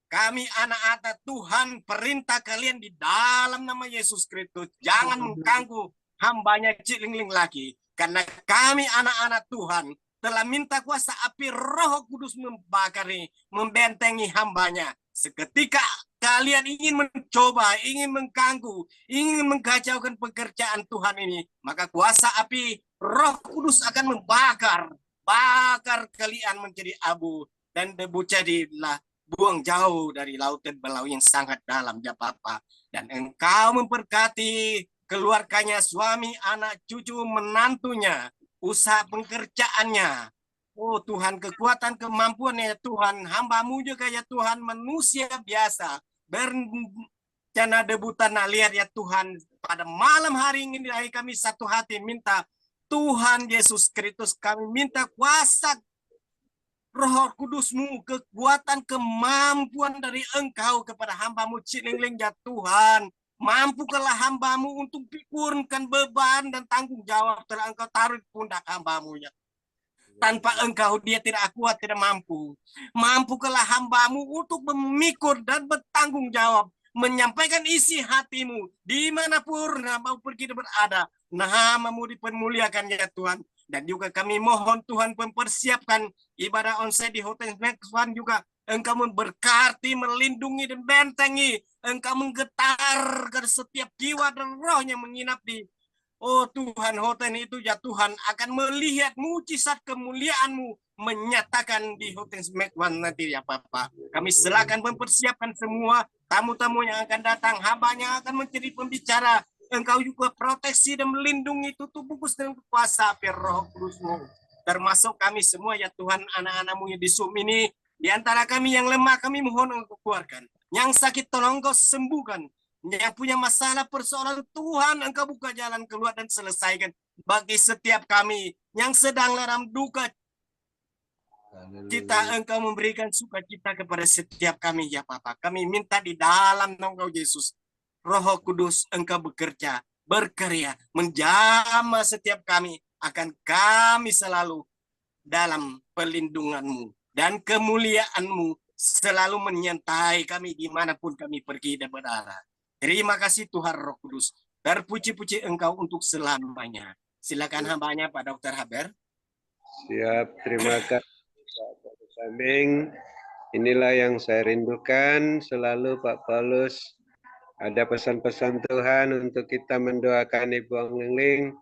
kami anak-anak Tuhan, perintah kalian di dalam nama Yesus Kristus. Jangan mengganggu hambanya Cilingling lagi. Karena kami anak-anak Tuhan telah minta kuasa api Roh Kudus membakari, membentengi hambanya. Seketika kalian ingin mencoba, ingin mengganggu, ingin mengkacaukan pekerjaan Tuhan ini, maka kuasa api Roh Kudus akan membakar, bakar kalian menjadi abu, dan debu jadilah buang jauh dari lautan belau yang sangat dalam ya Bapa. Dan Engkau memberkati keluarganya, suami, anak, cucu, menantunya, usaha pekerjaannya. Oh Tuhan, kekuatan, kemampuan ya Tuhan, hamba-Mu juga ya Tuhan, manusia biasa, berencana debu tanah liar ya Tuhan. Pada malam hari ini kami satu hati minta Tuhan Yesus Kristus, kami minta kuasa Roh Kudus-Mu, kekuatan, kemampuan dari Engkau kepada hamba-Mu Cilingling ya Tuhan. Mampukanlah hamba-Mu untuk pikurkan beban dan tanggung jawab telah Engkau taruh di pundak hamba-Mu ya. Tanpa Engkau dia tidak kuat, tidak mampu. Mampukanlah hamba-Mu untuk memikul dan bertanggung jawab, menyampaikan isi hati-Mu dimanapun mau pergi dan berada. Nama-Mu dipermuliakan ya Tuhan. Dan juga kami mohon Tuhan mempersiapkan ibadah onsite di Hotel Max One juga. Engkau memberkati, melindungi dan bentengi. Engkau menggetarkan setiap jiwa dan roh yang menginap di oh Tuhan hotel itu ya Tuhan akan melihat mujizat kemuliaan-Mu menyatakan di Hotel Max One nanti ya Bapak. Kami silakan mempersiapkan semua tamu-tamu yang akan datang, hambanya akan menjadi pembicara. Engkau juga proteksi dan melindungi, tutup bungkus dengan kuasa api Roh Kudus-Mu. Termasuk kami semua ya Tuhan, anak-anak-Mu yang di Zoom ini. Di antara kami yang lemah, kami mohon Engkau keluarkan. Yang sakit tolong Engkau sembuhkan. Yang punya masalah persoalan Tuhan, Engkau buka jalan keluar dan selesaikan. Bagi setiap kami yang sedang dalam duka cita, Engkau memberikan sukacita kepada setiap kami ya Bapa. Kami minta di dalam nama Engkau Yesus. Roh Kudus Engkau bekerja, berkarya, menjamah setiap kami, akan kami selalu dalam perlindungan-Mu dan kemuliaan-Mu selalu menyertai kami dimanapun kami pergi dan berada. Terima kasih Tuhan Roh Kudus. Terpuji-puji Engkau untuk selamanya. Silakan hambanya Pak Dr. Haber. Siap, terima kasih Pak Paulus Aming. Inilah yang saya rindukan selalu Pak Paulus. Ada pesan-pesan Tuhan untuk kita mendoakan Ibu Ong Lingling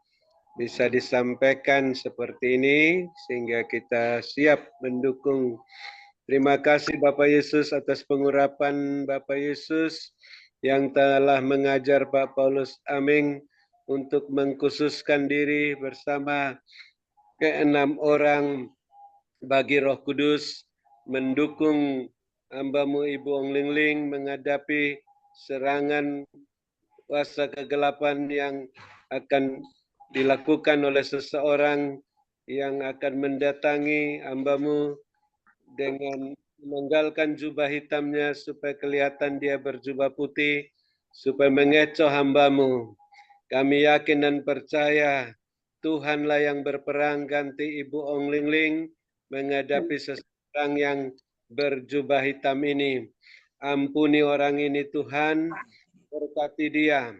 bisa disampaikan seperti ini sehingga kita siap mendukung. Terima kasih Bapak Yesus atas pengurapan Bapak Yesus yang telah mengajar Pak Paulus Aming untuk mengkhususkan diri bersama ke-6 orang bagi Roh Kudus mendukung hamba-Mu Ibu Ong Lingling menghadapi serangan kuasa kegelapan yang akan dilakukan oleh seseorang yang akan mendatangi hamba-Mu dengan menanggalkan jubah hitamnya supaya kelihatan dia berjubah putih, supaya mengecoh hamba-Mu. Kami yakin dan percaya Tuhanlah yang berperang ganti Ibu Ong Lingling menghadapi seseorang yang berjubah hitam ini. Ampuni orang ini Tuhan, berkati dia,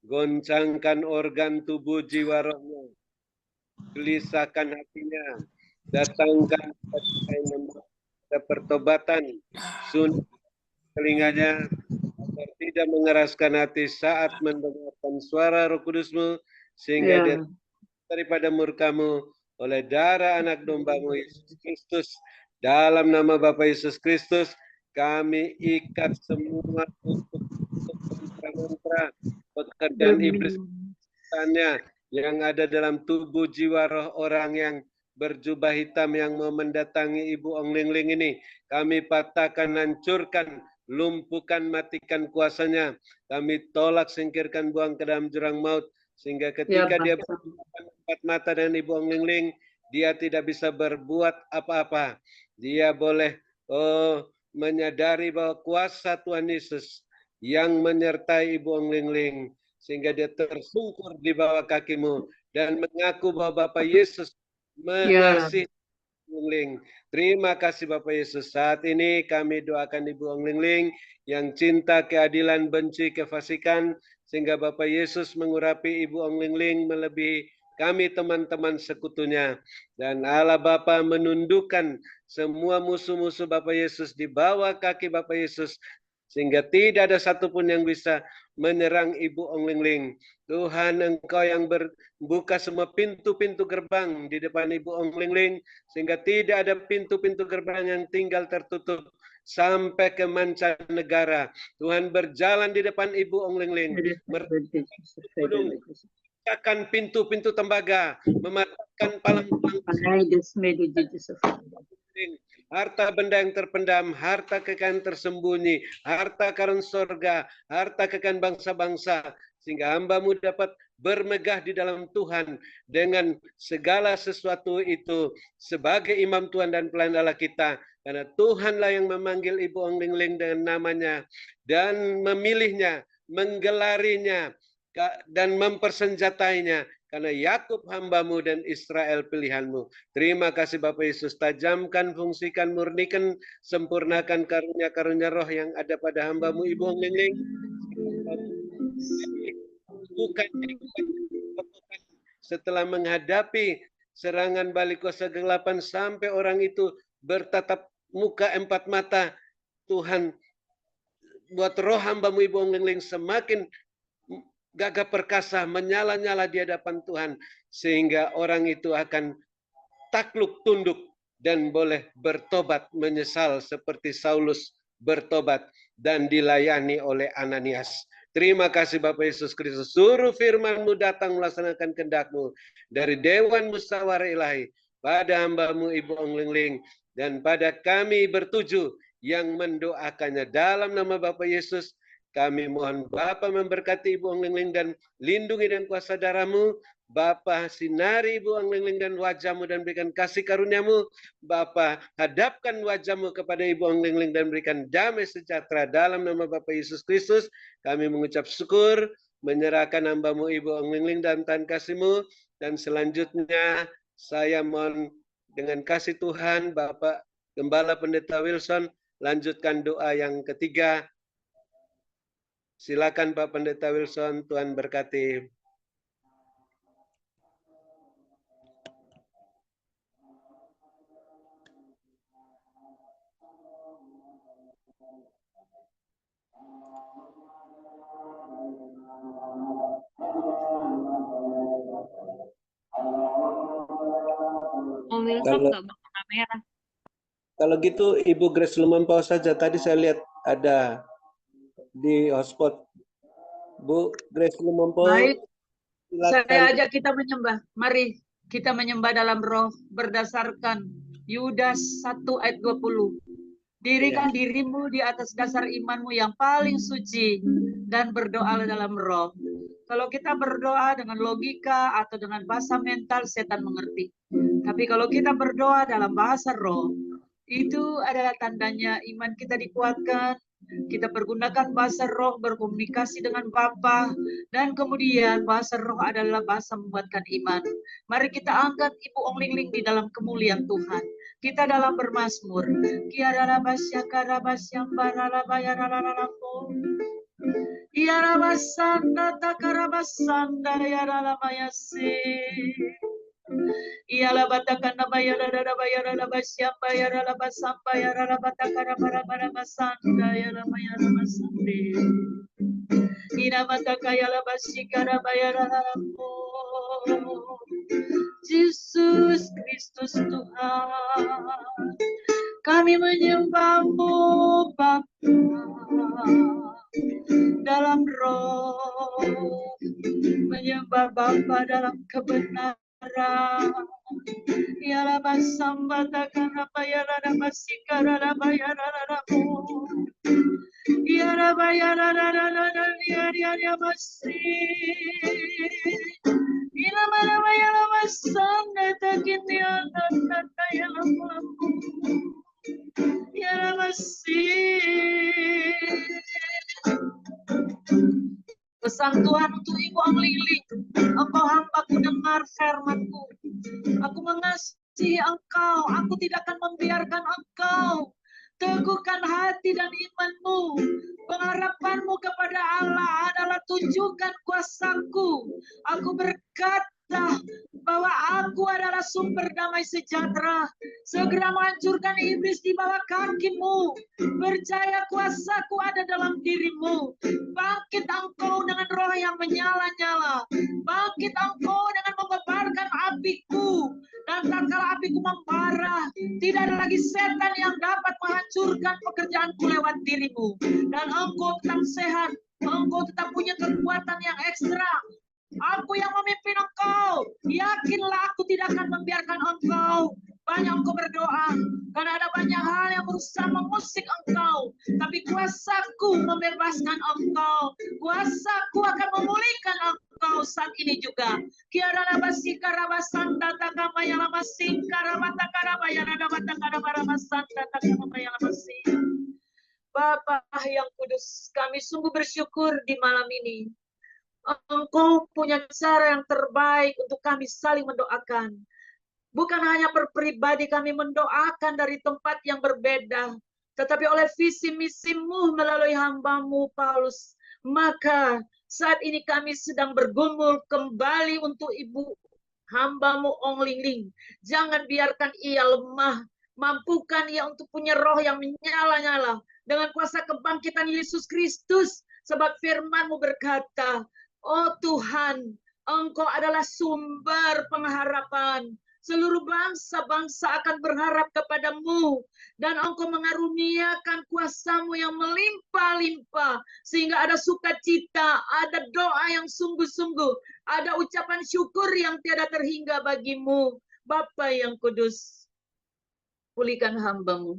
goncangkan organ tubuh jiwa rohnya, gelisahkan hatinya, datangkan pertobatan, sun telinganya, agar tidak mengeraskan hati saat mendengarkan suara Roh Kudus-Mu, sehingga dia daripada murka-Mu oleh darah anak domba-Mu Yesus Kristus. Dalam nama Bapa Yesus Kristus, kami ikat semua mantra pekerjaan iblis yang ada dalam tubuh jiwa roh orang yang berjubah hitam yang mau mendatangi Ibu Ong Lingling ini. Kami patahkan, hancurkan, lumpuhkan, matikan kuasanya. Kami tolak, singkirkan, buang ke dalam jurang maut. Sehingga ketika dia berempat mata dengan Ibu Ong Lingling, dia tidak bisa berbuat apa-apa. Dia boleh menyadari bahwa kuasa Tuhan Yesus yang menyertai Ibu Ong Lingling, sehingga dia tersungkur di bawah kaki-Mu dan mengaku bahwa Bapak Yesus mengasihi Ibu Ong Lingling. Terima kasih Bapak Yesus. Saat ini kami doakan Ibu Ong Lingling yang cinta, keadilan, benci, kefasikan, sehingga Bapak Yesus mengurapi Ibu Ong Lingling melebihi kami teman-teman sekutunya. Dan Allah Bapa menundukkan semua musuh-musuh Bapak Yesus di bawah kaki Bapak Yesus, sehingga tidak ada satupun yang bisa menyerang Ibu Ong Lingling. Tuhan, Engkau yang membuka semua pintu-pintu gerbang di depan Ibu Ong Lingling, sehingga tidak ada pintu-pintu gerbang yang tinggal tertutup sampai ke mancanegara. Tuhan berjalan di depan Ibu Ong Lingling, memecahkan pintu-pintu tembaga, mematahkan palang-palang, harta benda yang terpendam, harta kekayaan tersembunyi, harta karun sorga, harta kekayaan bangsa-bangsa, sehingga hamba-Mu dapat bermegah di dalam Tuhan dengan segala sesuatu itu sebagai imam Tuhan dan pelayan Allah kita. Karena Tuhanlah yang memanggil Ibu Ong Lingling dengan namanya dan memilihnya, menggelarinya, dan mempersenjatainya. Karena Yakub hamba-Mu dan Israel pilihan-Mu. Terima kasih Bapak Yesus. Tajamkan, fungsikan, murnikan, sempurnakan karunia-karunia roh yang ada pada hamba-Mu Ibu Ong Lingling. Bukan setelah menghadapi serangan balik kuasa kegelapan sampai orang itu bertatap muka empat mata. Tuhan, buat roh hamba-Mu Ibu Ong Lingling semakin gagah perkasa, menyala-nyala di hadapan Tuhan, sehingga orang itu akan takluk tunduk dan boleh bertobat, menyesal seperti Saulus bertobat dan dilayani oleh Ananias. Terima kasih Bapak Yesus Kristus. Suruh firman-Mu datang melaksanakan kehendak-Mu dari Dewan Musyawarah Ilahi pada hamba-Mu Ibu Ong Lingling dan pada kami bertujuh yang mendoakannya. Dalam nama Bapak Yesus, kami mohon Bapa memberkati Ibu Ong Lingling dan lindungi dan kuasa darah-Mu. Bapa, sinari Ibu Ong Lingling dan wajah-Mu dan berikan kasih karunia-Mu. Bapa, hadapkan wajah-Mu kepada Ibu Ong Lingling dan berikan damai sejahtera. Dalam nama Bapa Yesus Kristus, kami mengucap syukur, menyerahkan hamba-Mu Ibu Ong Ling dalam tangan kasih-Mu, dan selanjutnya saya mohon dengan kasih Tuhan Bapak Gembala Pendeta Wilson lanjutkan doa yang ketiga. Silakan Pak Pendeta Wilson, Tuhan berkati. Om Wilson Kalau- nggak berkamera. Kalau gitu Ibu Grace Lumampau saja. Tadi saya lihat ada di hotspot. Bu Grace Lumampau, Baik, saya silakan. ajak kita menyembah. Mari kita menyembah dalam roh berdasarkan Yudas 1 ayat 20. Dirikan dirimu di atas dasar imanmu yang paling suci dan berdoa dalam roh. Kalau kita berdoa dengan logika atau dengan bahasa mental, setan mengerti. Tapi kalau kita berdoa dalam bahasa roh, itu adalah tandanya iman kita dikuatkan. Kita pergunakan bahasa roh berkomunikasi dengan Bapa, dan kemudian bahasa roh adalah bahasa membuatkan iman. Mari kita angkat Ibu Ong Ling Ling di dalam kemuliaan Tuhan. Kita dalam bermazmur. Ialah batakan bayara bayara basyam bayara basamba yara batakara bara bara basanda yara bayara basande ina bataka yara basikara bayara Yesus Kristus Tuhan, kami menyembah-Mu Bapa dalam roh, menyembah Bapa dalam kebenaran. Ialah basamba takkan apa yara basikara bayara ramu. Yara bayara yara masih. Ila mana bayara basanda takin yara yara mampu. Yara masih. Pesan Tuhan untuk Ibu Ong Ling Ling, Engkau hambaku dengar firman-Mu. Aku mengasihi Engkau, aku tidak akan membiarkan Engkau. Teguhkan hati dan iman-Mu. Pengharapan-Mu kepada Allah adalah tunjukkan kuasa-Ku. Aku berkata bahwa aku adalah sumber damai sejahtera. Segera menghancurkan iblis di bawah kaki-Mu. Percaya kuasa-Ku ada dalam diri-Mu. Bangkit Engkau dengan roh yang menyala-nyala. Bangkit Engkau dengan mengobarkan apiku. Dan tatkala apiku membara, tidak ada lagi setan yang dapat menghancurkan pekerjaanku lewat dirimu. Dan Engkau tetap sehat. Engkau tetap punya kekuatan yang ekstra. Aku yang memimpin Engkau. Yakinlah aku tidak akan membiarkan Engkau. Banyak Engkau berdoa, karena ada banyak hal yang berusaha mengusik Engkau. Tapi kuasa-Ku membebaskan Engkau. Kuasa-Ku akan memulihkan Engkau saat ini juga. Bapa yang kudus, kami sungguh bersyukur di malam ini. Engkau punya cara yang terbaik untuk kami saling mendoakan. Bukan hanya per pribadi kami mendoakan dari tempat yang berbeda, tetapi oleh visi misi-Mu melalui hamba-Mu Paulus. Maka saat ini kami sedang bergumul kembali untuk Ibu hamba-Mu Ong Ling Ling. Jangan biarkan ia lemah. Mampukan ia untuk punya roh yang menyala-nyala dengan kuasa kebangkitan Yesus Kristus. Sebab firman-Mu berkata, oh Tuhan, Engkau adalah sumber pengharapan. Seluruh bangsa-bangsa akan berharap kepadamu. Dan Engkau mengaruniakan kuasa-Mu yang melimpah-limpah. Sehingga ada sukacita, ada doa yang sungguh-sungguh. Ada ucapan syukur yang tiada terhingga bagimu. Bapa yang kudus, pulihkan hamba-Mu.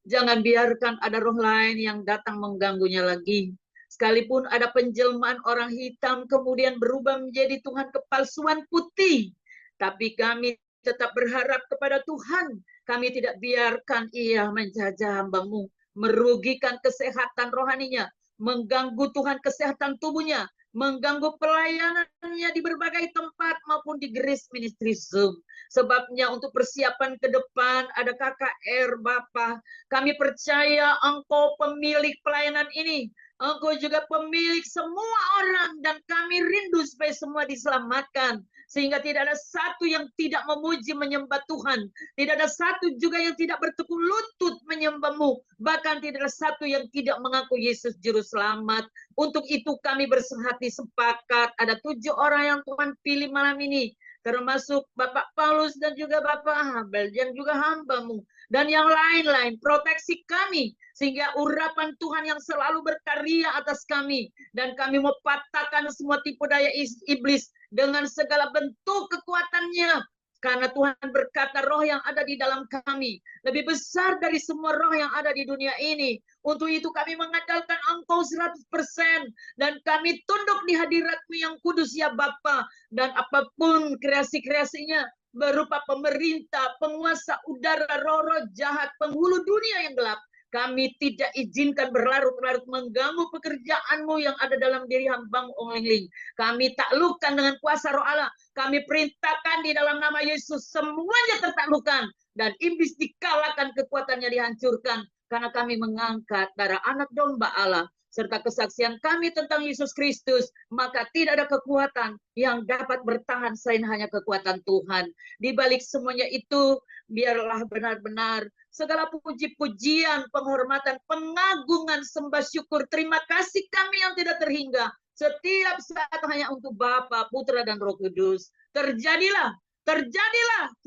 Jangan biarkan ada roh lain yang datang mengganggunya lagi. Sekalipun ada penjelmaan orang hitam kemudian berubah menjadi Tuhan kepalsuan putih. Tapi kami tetap berharap kepada Tuhan. Kami tidak biarkan ia menjajah hamba-Mu, merugikan kesehatan rohaninya, mengganggu Tuhan kesehatan tubuhnya. mengganggu pelayanannya di berbagai tempat maupun di Grace Ministry Zoom. Sebabnya untuk persiapan ke depan ada KKR Bapa. Kami percaya Engkau pemilik pelayanan ini. Engkau juga pemilik semua orang dan kami rindu supaya semua diselamatkan. Sehingga tidak ada satu yang tidak memuji menyembah Tuhan. Tidak ada satu juga yang tidak bertekuk lutut menyembah-Mu. Bahkan tidak ada satu yang tidak mengaku Yesus Juru Selamat. Untuk itu kami bersehati sepakat. Ada 7 orang yang Tuhan pilih malam ini. Termasuk Bapak Paulus dan juga Bapak Habel. Dan juga hamba-Mu. Dan yang lain-lain. Proteksi kami. Sehingga urapan Tuhan yang selalu berkarya atas kami. Dan kami mau patahkan semua tipu daya iblis. Dengan segala bentuk kekuatannya. Karena Tuhan berkata roh yang ada di dalam kami. Lebih besar dari semua roh yang ada di dunia ini. Untuk itu kami mengandalkan Engkau 100%. Dan kami tunduk di hadirat-Mu yang kudus ya Bapa. Dan apapun kreasi-kreasinya. Berupa pemerintah, penguasa udara, roh-roh jahat, penghulu dunia yang gelap. Kami tidak izinkan berlarut-larut mengganggu pekerjaan-Mu yang ada dalam diri hamba-Mu Ong Ling Ling. Kami taklukkan dengan kuasa roh Allah. Kami perintahkan di dalam nama Yesus semuanya tertaklukkan. Dan iblis dikalahkan, kekuatannya dihancurkan. Karena kami mengangkat darah anak domba Allah. Serta kesaksian kami tentang Yesus Kristus. Maka tidak ada kekuatan yang dapat bertahan selain hanya kekuatan Tuhan. Di balik semuanya itu, biarlah benar-benar segala puji-pujian, penghormatan, pengagungan, sembah syukur, terima kasih kami yang tidak terhingga. Setiap saat hanya untuk Bapa, Putra, dan Roh Kudus. Terjadilah,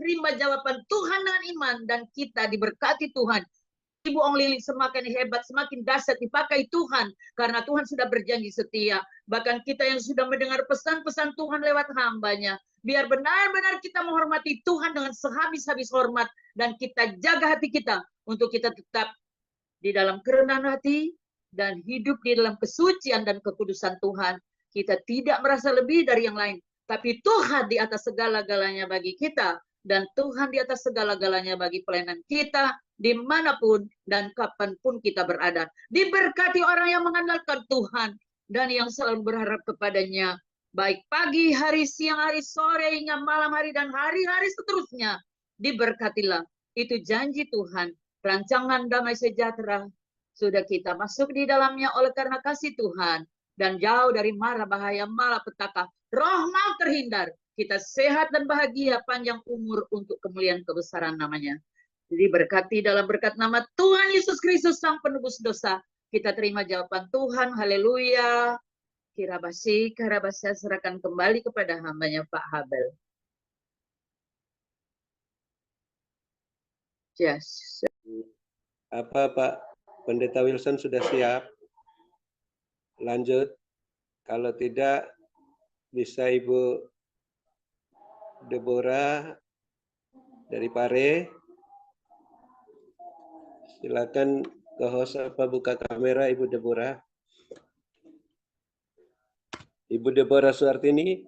terima jawaban Tuhan dengan iman, dan kita diberkati Tuhan. Ibu Ong Ling Ling semakin hebat, semakin dahsyat dipakai Tuhan, karena Tuhan sudah berjanji setia. Bahkan kita yang sudah mendengar pesan-pesan Tuhan lewat hamba-Nya, biar benar-benar kita menghormati Tuhan dengan sehabis-habis hormat, dan kita jaga hati kita untuk kita tetap di dalam kerendahan hati dan hidup di dalam kesucian dan kekudusan Tuhan. Kita tidak merasa lebih dari yang lain, tapi Tuhan di atas segala-galanya bagi kita, dan Tuhan di atas segala-galanya bagi pelayanan kita, dimanapun dan kapanpun kita berada. Diberkati orang yang mengandalkan Tuhan dan yang selalu berharap kepadanya, baik pagi, hari, siang, hari, sore, hingga malam hari, dan hari-hari seterusnya. Diberkatilah. Itu janji Tuhan. Rancangan damai sejahtera sudah kita masuk di dalamnya oleh karena kasih Tuhan. Dan jauh dari mara bahaya, malapetaka, roh mau terhindar. Kita sehat dan bahagia, panjang umur untuk kemuliaan kebesaran namanya. Jadi berkati dalam berkat nama Tuhan Yesus Kristus Sang Penebus dosa. Kita terima jawaban Tuhan. Haleluya. Kirabasi, karabasi, serahkan kembali kepada hambanya Pak Habel. Yes. Apa Pak Pendeta Wilson sudah siap? Lanjut. Kalau tidak, bisa Ibu Deborah dari Pare. Silakan ke host apa buka kamera Ibu Deborah. Ibu Deborah Suartini.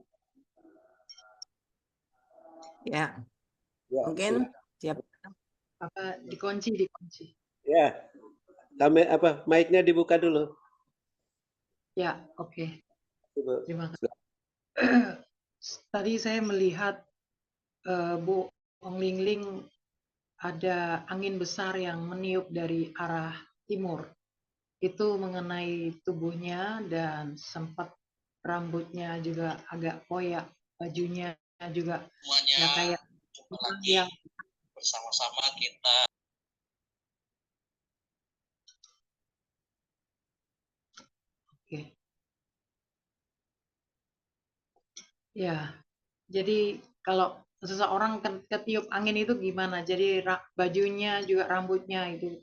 Ya, Ya, mungkin siap. Apa dikunci. Ya, mic-nya dibuka dulu. Ya, oke. Ibu. Terima kasih. Tadi saya melihat Bu Ong Ling Ling ada angin besar yang meniup dari arah timur. Itu mengenai tubuhnya dan sempat rambutnya juga agak koyak, bajunya juga nggak kayak orang yang bersama-sama kita. Oke. Ya, jadi kalau seseorang ketiup angin itu gimana? Jadi bajunya juga rambutnya itu.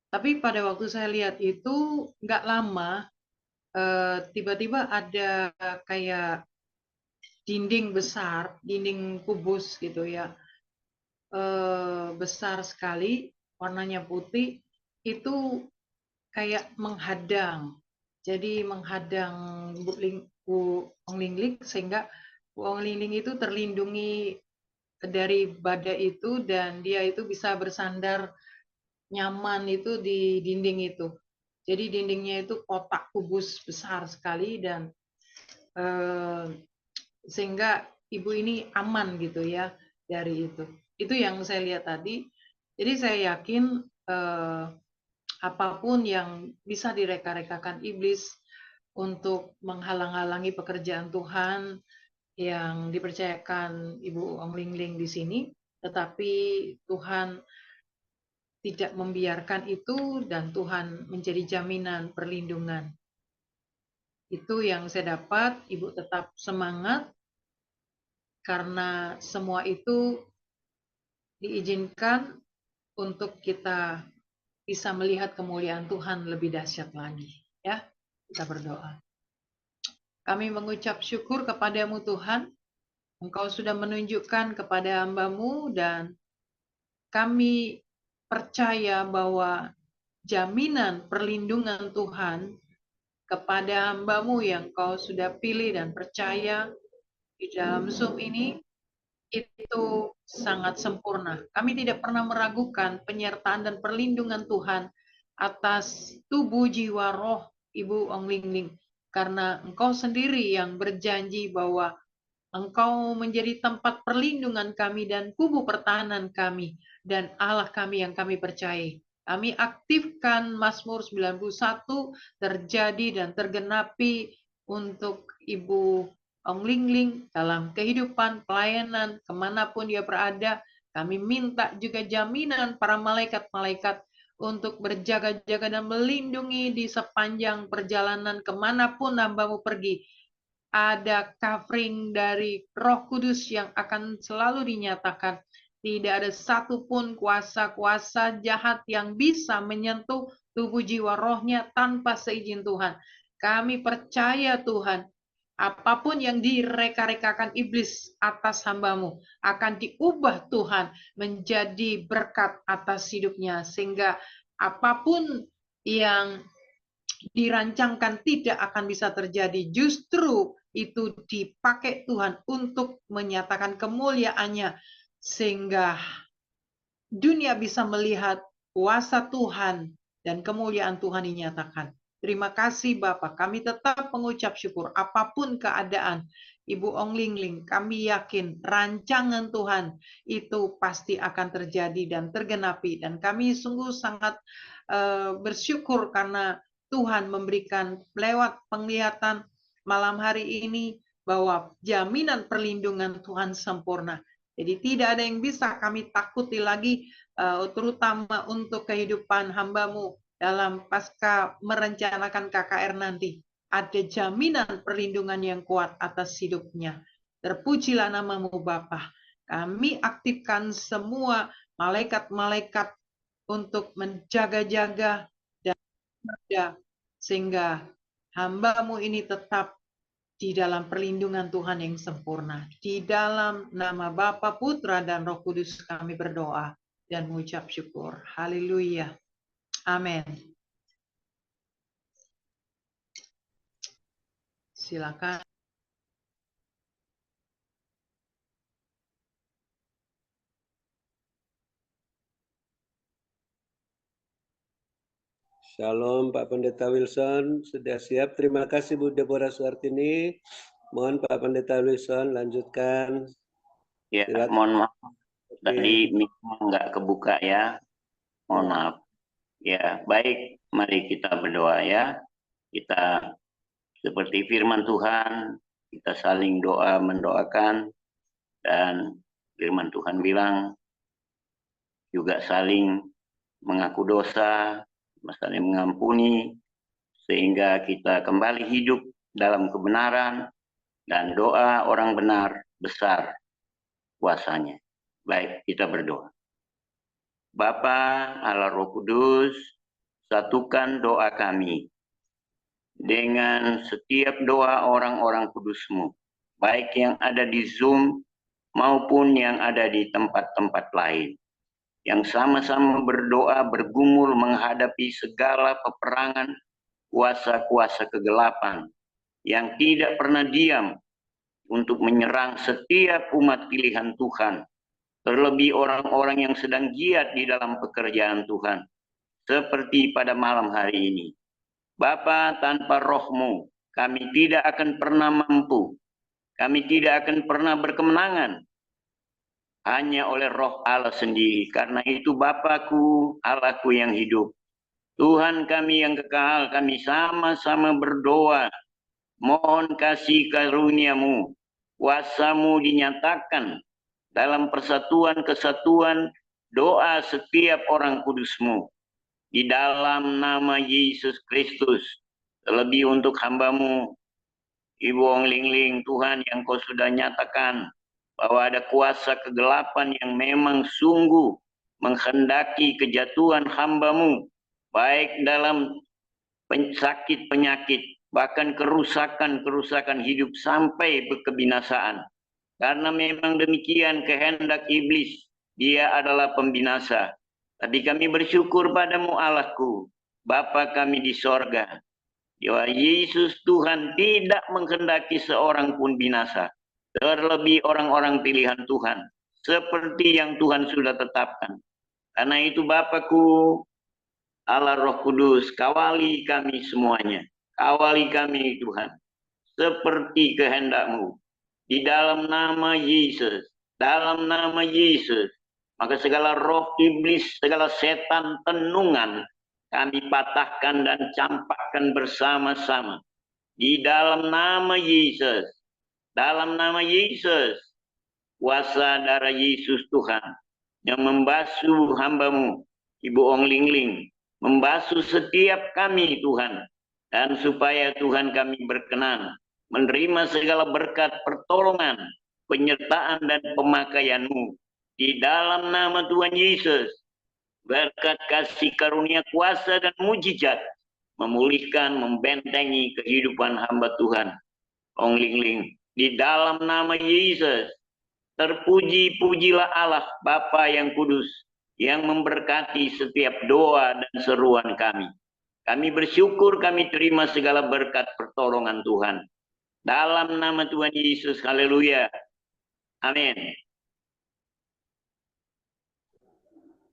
Tapi pada waktu saya lihat itu nggak lama, tiba-tiba ada kayak dinding besar, dinding kubus gitu ya, besar sekali, warnanya putih, itu kayak menghadang. Jadi menghadang Bu Ong Ling Ling, sehingga Bu Ong Ling Ling itu terlindungi dari badai itu, dan dia itu bisa bersandar nyaman itu di dinding itu. Jadi dindingnya itu kotak kubus besar sekali, dan sehingga ibu ini aman gitu ya dari itu. Itu yang saya lihat tadi. Jadi saya yakin apapun yang bisa direka-rekakan iblis untuk menghalang-halangi pekerjaan Tuhan yang dipercayakan Ibu Ong Ling Ling di sini, tetapi Tuhan tidak membiarkan itu dan Tuhan menjadi jaminan perlindungan. Itu yang saya dapat. Ibu tetap semangat karena semua itu diizinkan untuk kita bisa melihat kemuliaan Tuhan lebih dahsyat lagi. Ya, kita berdoa. Kami mengucap syukur kepadamu Tuhan. Engkau sudah menunjukkan kepada hamba-Mu dan kami percaya bahwa jaminan perlindungan Tuhan kepada hamba-Mu yang Kau sudah pilih dan percaya di dalam Zoom ini itu sangat sempurna. Kami tidak pernah meragukan penyertaan dan perlindungan Tuhan atas tubuh, jiwa, roh Ibu Ong Ling Ling. Karena Engkau sendiri yang berjanji bahwa Engkau menjadi tempat perlindungan kami dan kubu pertahanan kami dan Allah kami yang kami percayai. Kami aktifkan Mazmur 91 terjadi dan tergenapi untuk Ibu Ong Ling Ling dalam kehidupan pelayanan kemanapun dia berada. Kami minta juga jaminan para malaikat-malaikat untuk berjaga-jaga dan melindungi di sepanjang perjalanan kemanapun hamba-Mu pergi. Ada covering dari Roh Kudus yang akan selalu dinyatakan. Tidak ada satupun kuasa-kuasa jahat yang bisa menyentuh tubuh jiwa rohnya tanpa seizin Tuhan. Kami percaya Tuhan, apapun yang direka-rekakan iblis atas hamba-Mu akan diubah Tuhan menjadi berkat atas hidupnya. Sehingga apapun yang dirancangkan tidak akan bisa terjadi. Justru itu dipakai Tuhan untuk menyatakan kemuliaannya sehingga dunia bisa melihat kuasa Tuhan dan kemuliaan Tuhan dinyatakan. Terima kasih Bapak, kami tetap mengucap syukur apapun keadaan Ibu Ong Ling Ling, kami yakin rancangan Tuhan itu pasti akan terjadi dan tergenapi dan kami sungguh sangat bersyukur karena Tuhan memberikan lewat penglihatan malam hari ini bahwa jaminan perlindungan Tuhan sempurna. Jadi tidak ada yang bisa kami takuti lagi, terutama untuk kehidupan hamba-Mu dalam pasca merencanakan KKR nanti. Ada jaminan perlindungan yang kuat atas hidupnya. Terpujilah nama-Mu Bapa. Kami aktifkan semua malaikat-malaikat untuk menjaga-jaga dan sehingga hamba-Mu ini tetap di dalam perlindungan Tuhan yang sempurna. Di dalam nama Bapa, Putra, dan Roh Kudus kami berdoa dan mengucap syukur. Haleluya. Amin. Silakan. Shalom Pak Pendeta Wilson, sudah siap. Terima kasih Bu Deborah Suartini. Mohon Pak Pendeta Wilson lanjutkan. Ya, Silakan. mohon maaf. Tadi mic-nya nggak kebuka ya. Mohon maaf. Ya, baik. Mari kita berdoa ya. Kita seperti firman Tuhan, kita saling doa mendoakan. Dan firman Tuhan bilang juga saling mengaku dosa, saling mengampuni, sehingga kita kembali hidup dalam kebenaran, dan doa orang benar besar kuasanya. Baik, kita berdoa. Bapa Allah Roh Kudus, satukan doa kami dengan setiap doa orang-orang kudus-Mu, baik yang ada di Zoom maupun yang ada di tempat-tempat lain, yang sama-sama berdoa bergumul menghadapi segala peperangan kuasa-kuasa kegelapan yang tidak pernah diam untuk menyerang setiap umat pilihan Tuhan, terlebih orang-orang yang sedang giat di dalam pekerjaan Tuhan, seperti pada malam hari ini. Bapa, tanpa roh-Mu, kami tidak akan pernah mampu. Kami tidak akan pernah berkemenangan. Hanya oleh Roh Allah sendiri. Karena itu Bapakku, Allahku yang hidup. Tuhan kami yang kekal, kami sama-sama berdoa. Mohon kasih karunia-Mu, kuasa-Mu dinyatakan dalam persatuan kesatuan doa setiap orang kudus-Mu. Di dalam nama Yesus Kristus, terlebih untuk hamba-Mu, Ibu Ong Ling Ling, Tuhan yang Kau sudah nyatakan bahwa ada kuasa kegelapan yang memang sungguh menghendaki kejatuhan hamba-Mu, baik dalam sakit penyakit, bahkan kerusakan hidup sampai kebinasaan. Karena memang demikian kehendak iblis, dia adalah pembinasa. Tapi kami bersyukur padamu Allahku, Bapa kami di sorga, bahwa Yesus Tuhan tidak menghendaki seorang pun binasa, terlebih orang-orang pilihan Tuhan, seperti yang Tuhan sudah tetapkan. Karena itu Bapakku, Allah Roh Kudus, kawali kami semuanya. Kawali kami Tuhan. Seperti kehendak-Mu. Di dalam nama Yesus. Dalam nama Yesus. Maka segala roh iblis, segala setan tenungan, kami patahkan dan campakkan bersama-sama. Di dalam nama Yesus. Dalam nama Yesus. Kuasa darah Yesus Tuhan. Yang membasuh hamba-Mu, Ibu Ong Ling Ling. Membasuh setiap kami Tuhan, dan supaya Tuhan kami berkenan menerima segala berkat pertolongan, penyertaan dan pemakaian-Mu di dalam nama Tuhan Yesus. Berkat kasih karunia kuasa dan mujizat memulihkan, membentengi kehidupan hamba Tuhan Ong Ling Ling di dalam nama Yesus. Terpuji-pujilah Allah Bapa yang kudus, yang memberkati setiap doa dan seruan kami. Kami bersyukur kami terima segala berkat pertolongan Tuhan. Dalam nama Tuhan Yesus, haleluya. Amin.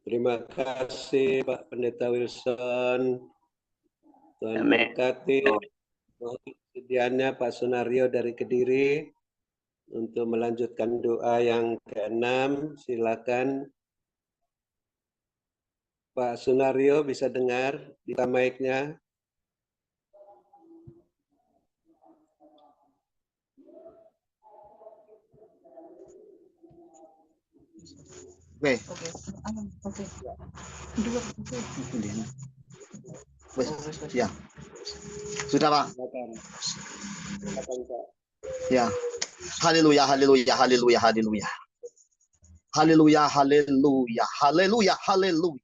Terima kasih Pak Pendeta Wilson. Tuhan Amin. berkati. Mohon kesediaannya Pak Sunario dari Kediri untuk melanjutkan doa yang ke-6. Silakan. Pak Sunario bisa dengar, buka mic-nya. Ya. Sudah Pak. Ya. Haleluya, haleluya, haleluya, haleluya. Haleluya, haleluya, haleluya, haleluya.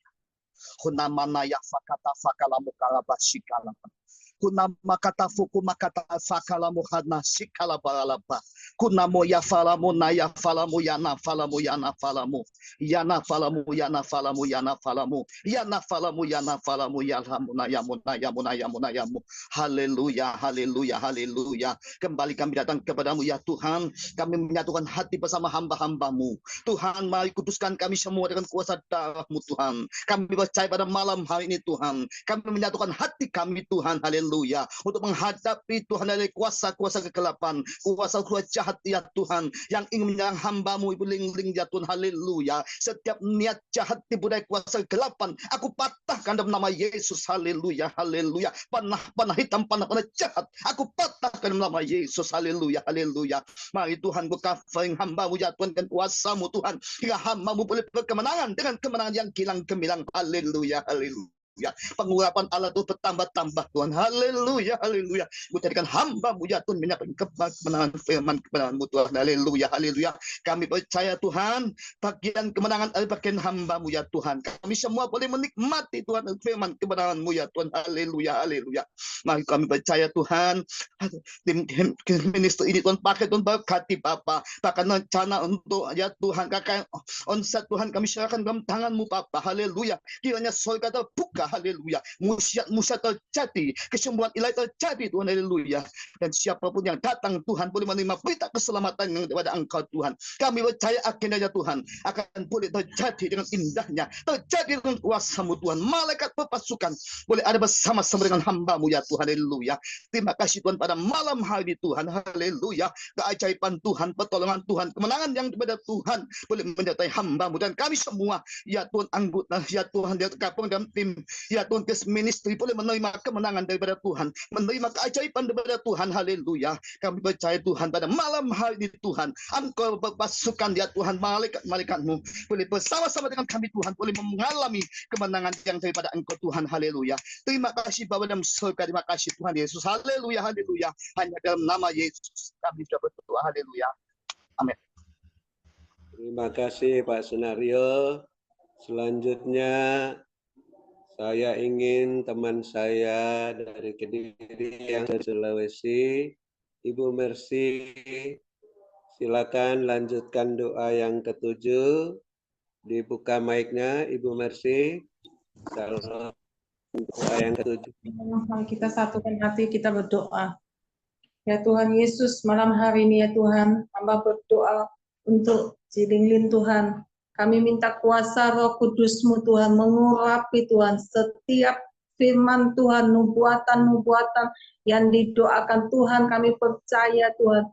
Kunamana ya fakata fakala mukala basikala. Kunama kata fuku makata fakala mukhadna sikala balaba. Kunamo ya falamu na ya falamu yana falamu yana falamu. Yana falamu yana falamu yana falamu. Yana falamu yana falamu yana yamuna yamuna yamuna yamu. Haleluya, haleluya, haleluya. Kembali kami datang kepadamu ya Tuhan. Kami menyatukan hati bersama hamba-hambamu. Tuhan, mari kuduskan kami semua dengan kuasa darah-Mu Tuhan. Kami percaya pada malam hari ini Tuhan. Kami menyatukan hati kami Tuhan. Haleluya. Untuk menghadapi Tuhan dari kuasa-kuasa kegelapan. Kuasa-kuasa jahat ya Tuhan. Yang ingin menyerang hamba-Mu Ibu Ling Ling ya Tuhan. Haleluya. Setiap niat jahat tipu daya kuasa kegelapan. Aku patahkan dalam nama Yesus. Haleluya. Haleluya. Panah hitam, panah jahat. Aku patahkan dalam nama Yesus. Haleluya. Haleluya. Mari Tuhan buka hamba-Mu ya Tuhan dengan kuasa-Mu Tuhan. Hingga hamba-Mu boleh berkemenangan dengan kemenangan yang kilang gemilang. Haleluya, haleluya. Pengurapan Allah itu bertambah-tambah Tuhan. Haleluya, haleluya. Jadikan hamba-Mu ya Tuhan menyampaikan kemenangan firman kemenangan-Mu Tuhan. Haleluya, haleluya. Kami percaya Tuhan, bagian kemenangan dari bagian hamba-Mu ya Tuhan. Kami semua boleh menikmati Tuhan firman kemenangan-Mu ya Tuhan. Haleluya, haleluya. Mari kami percaya Tuhan, tim ministry ini Tuhan pakai Tuhan berkati Bapa. Bahkan rencana untuk ya Tuhan kakak onset Tuhan kami serahkan dalam tangan-Mu Bapa. Haleluya. Kiranya surga terbuka surga, haleluya. Musyiat terjadi, kesembuhan ilahi terjadi Tuhan, haleluya. Dan siapapun yang datang Tuhan boleh menerima berita keselamatan daripada Engkau Tuhan. Kami percaya agendanya Tuhan akan boleh terjadi dengan indahnya, terjadi dengan kuasa-Mu Tuhan. Malaikat berpasukan boleh ada bersama-sama dengan hamba-Mu ya Tuhan, haleluya. Terima kasih Tuhan pada malam hari Tuhan, haleluya. Keajaiban Tuhan, pertolongan Tuhan, kemenangan yang daripada Tuhan boleh menyertai hamba-Mu dan kami semua ya Tuhan, anggota ya Tuhan, dia tergabung dalam tim ya Tuhan, kes ministry boleh menerima kemenangan daripada Tuhan, menerima keajaiban daripada Tuhan, haleluya. Kami percaya Tuhan pada malam hari ini Tuhan, Engkau berpasukan ya Tuhan, malaikat-malaikat-Mu boleh bersama-sama dengan kami Tuhan, boleh mengalami kemenangan yang daripada Engkau Tuhan, haleluya. Terima kasih Bapa dalam surga, terima kasih Tuhan Yesus, haleluya, haleluya. Hanya dalam nama Yesus kami sudah berdoa, haleluya. Amin. Terima kasih Pak Sunario. Selanjutnya saya ingin teman saya dari Kediri yang dari Sulawesi, Ibu Mercy, silakan lanjutkan doa yang ke-7. Dibuka mic-nya Ibu Mercy. Doa yang ke-7. Kita satukan hati, kita berdoa. Ya Tuhan Yesus, malam hari ini ya Tuhan, hamba berdoa untuk Cilinglin Tuhan. Kami minta kuasa Roh Kudus-Mu Tuhan, mengurapi Tuhan setiap firman Tuhan, nubuatan-nubuatan yang didoakan Tuhan. Kami percaya Tuhan,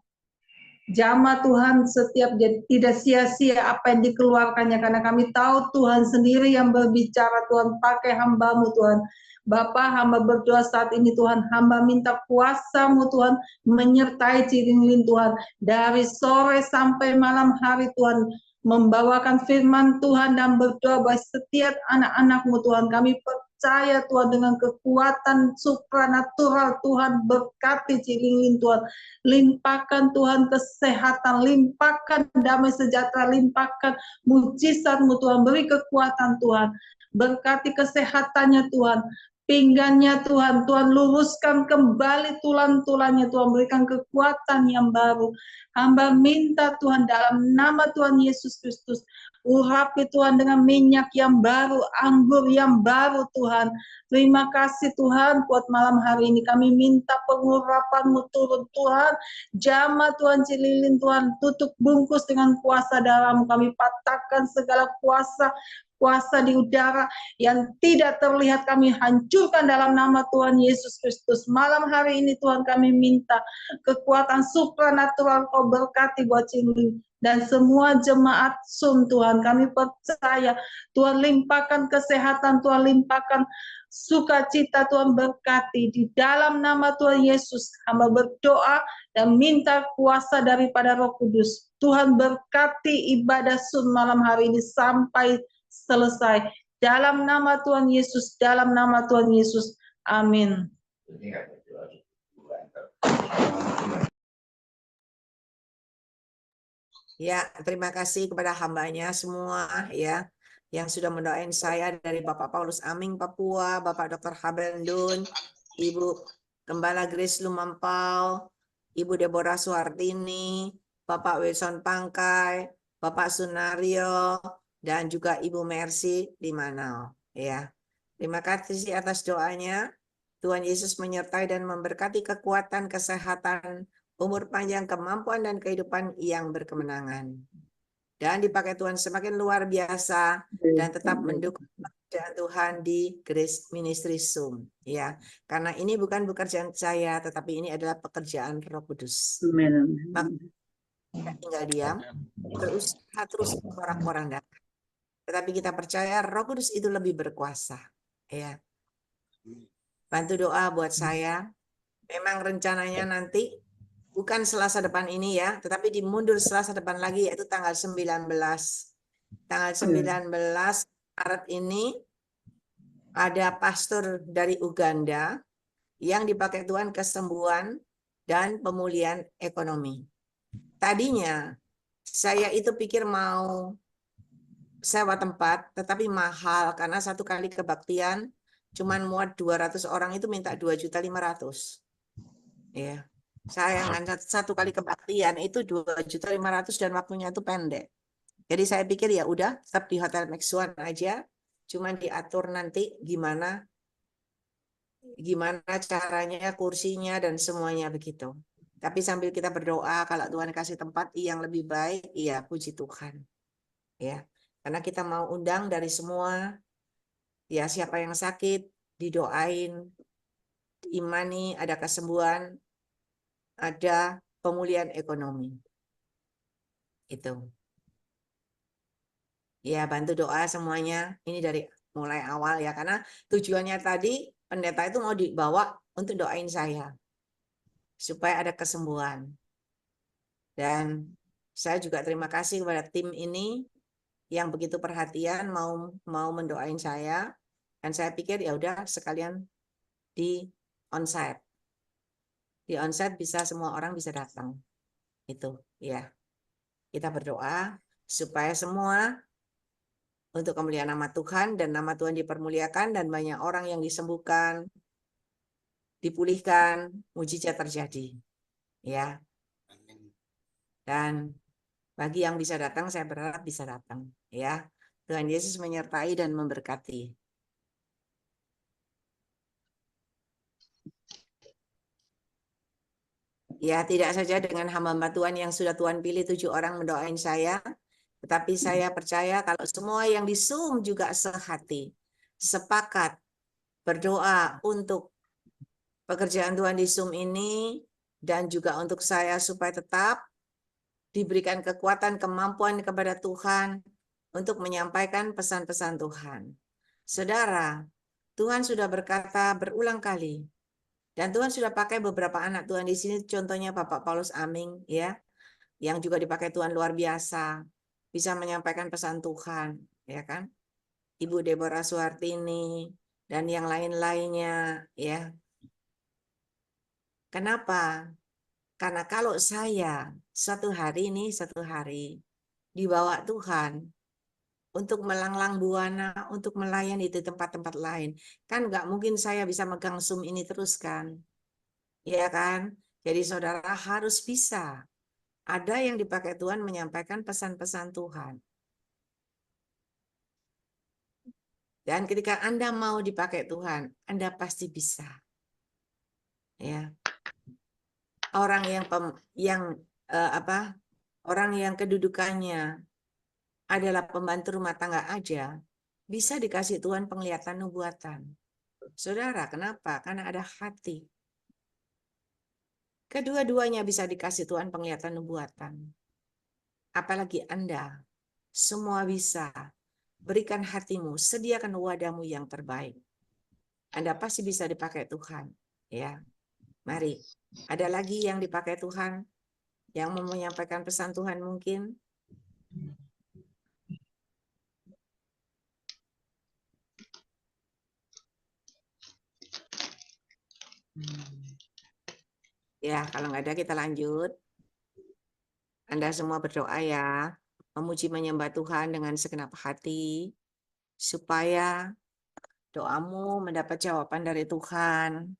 jamah Tuhan setiap tidak sia-sia apa yang dikeluarkannya, karena kami tahu Tuhan sendiri yang berbicara Tuhan, pakai hamba-Mu Tuhan. Bapa, hamba berdoa saat ini Tuhan, hamba minta kuasa-Mu Tuhan menyertai Cilinglin Tuhan, dari sore sampai malam hari Tuhan, membawakan firman Tuhan dan berdoa bagi setiap anak-anak-Mu Tuhan. Kami percaya Tuhan dengan kekuatan supranatural Tuhan, berkati Cilinglin Tuhan, limpahkan Tuhan kesehatan, limpahkan damai sejahtera, limpahkan mujizat-Mu Tuhan, beri kekuatan Tuhan, berkati kesehatannya Tuhan, pinggannya Tuhan, Tuhan luruskan kembali tulang-tulangnya Tuhan, berikan kekuatan yang baru. Hamba minta Tuhan dalam nama Tuhan Yesus Kristus, urapi Tuhan dengan minyak yang baru, anggur yang baru Tuhan. Terima kasih Tuhan buat malam hari ini, kami minta pengurapan-Mu turun Tuhan, jamah Tuhan Cilinglin Tuhan, tutup bungkus dengan kuasa darah-Mu, kami patahkan segala kuasa di udara yang tidak terlihat, kami hancurkan dalam nama Tuhan Yesus Kristus. Malam hari ini Tuhan kami minta kekuatan supranatural Kau berkati buat Cilinglin dan semua jemaat Zoom Tuhan. Kami percaya Tuhan, limpahkan kesehatan Tuhan, limpahkan sukacita Tuhan, berkati di dalam nama Tuhan Yesus. Hamba berdoa dan minta kuasa daripada Roh Kudus. Tuhan berkati ibadah Zoom malam hari ini sampai selesai. Dalam nama Tuhan Yesus, dalam nama Tuhan Yesus. Amin. Ya, terima kasih kepada hambanya semua ya yang sudah mendoain saya, dari Bapak Paulus Aming Papua, Bapak Dr. Habendun, Ibu Gembala Grace Lumampau, Ibu Deborah Suhartini, Bapak Wilson Pangkai, Bapak Sunario, dan juga Ibu Mercy di Manau ya. Terima kasih atas doanya. Tuhan Yesus menyertai dan memberkati kekuatan, kesehatan, umur panjang, kemampuan, dan kehidupan yang berkemenangan. Dan dipakai Tuhan semakin luar biasa dan tetap mendukung pekerjaan Tuhan di Grace Ministry Zoom ya. Karena ini bukan pekerjaan saya, tetapi ini adalah pekerjaan Roh Kudus. Maka tinggal diam, terus orang-orang datang. Tetapi kita percaya Roh Kudus itu lebih berkuasa ya. Bantu doa buat saya. Memang rencananya nanti bukan Selasa depan ini ya, tetapi dimundur Selasa depan lagi, yaitu tanggal 19. Tanggal 19 Maret ini ada pastor dari Uganda yang dipakai Tuhan kesembuhan dan pemulihan ekonomi. Tadinya saya itu pikir mau sewa tempat, tetapi mahal karena satu kali kebaktian cuman muat 200 orang, itu minta 2.500.000. Ya. Sayang, satu kali kebaktian itu 2.500.000 dan waktunya itu pendek. Jadi saya pikir ya udah tetap di Hotel Maxuan aja. Cuman diatur nanti gimana caranya, kursinya dan semuanya begitu. Tapi sambil kita berdoa, kalau Tuhan kasih tempat yang lebih baik, iya puji Tuhan. Ya, karena kita mau undang dari semua, ya siapa yang sakit, didoain, imani, ada kesembuhan, ada pemulihan ekonomi. Itu. Ya, bantu doa semuanya. Ini dari mulai awal ya, karena tujuannya tadi pendeta itu mau dibawa untuk doain saya supaya ada kesembuhan. Dan saya juga terima kasih kepada tim ini yang begitu perhatian mau mendoain saya. Dan saya pikir ya udah sekalian di onsite. Di onsite bisa semua orang bisa datang. Itu ya. Kita berdoa supaya semua untuk kemuliaan nama Tuhan dan nama Tuhan dipermuliakan dan banyak orang yang disembuhkan, dipulihkan, mujizat terjadi. Ya. Dan bagi yang bisa datang, saya berharap bisa datang. Ya. Tuhan Yesus menyertai dan memberkati. Ya, tidak saja dengan hamba-hamba Tuhan yang sudah Tuhan pilih 7 orang mendoain saya, tetapi saya percaya kalau semua yang di Zoom juga sehati, sepakat berdoa untuk pekerjaan Tuhan di Zoom ini dan juga untuk saya supaya tetap diberikan kekuatan, kemampuan kepada Tuhan untuk menyampaikan pesan-pesan Tuhan. Saudara, Tuhan sudah berkata berulang kali, dan Tuhan sudah pakai beberapa anak Tuhan di sini, contohnya Bapak Paulus Aming, ya, yang juga dipakai Tuhan luar biasa, bisa menyampaikan pesan Tuhan, ya kan? Ibu Deborah Suhartini dan yang lain-lainnya, ya. Kenapa? Karena kalau saya satu hari dibawa Tuhan untuk melanglang buana, untuk melayani di tempat-tempat lain, kan nggak mungkin saya bisa megang Zoom ini terus kan? Ya kan? Jadi saudara harus bisa. Ada yang dipakai Tuhan menyampaikan pesan-pesan Tuhan. Dan ketika Anda mau dipakai Tuhan, Anda pasti bisa. Ya. Orang orang yang kedudukannya adalah pembantu rumah tangga aja, bisa dikasih Tuhan penglihatan nubuatan. Saudara, kenapa? Karena ada hati. Kedua-duanya bisa dikasih Tuhan penglihatan nubuatan. Apalagi Anda, semua bisa. Berikan hatimu, sediakan wadahmu yang terbaik. Anda pasti bisa dipakai Tuhan. Ya, mari. Ada lagi yang dipakai Tuhan, yang mau menyampaikan pesan Tuhan mungkin? Ya, kalau nggak ada kita lanjut. Anda semua berdoa ya, memuji menyembah Tuhan dengan segenap hati, supaya doamu mendapat jawaban dari Tuhan.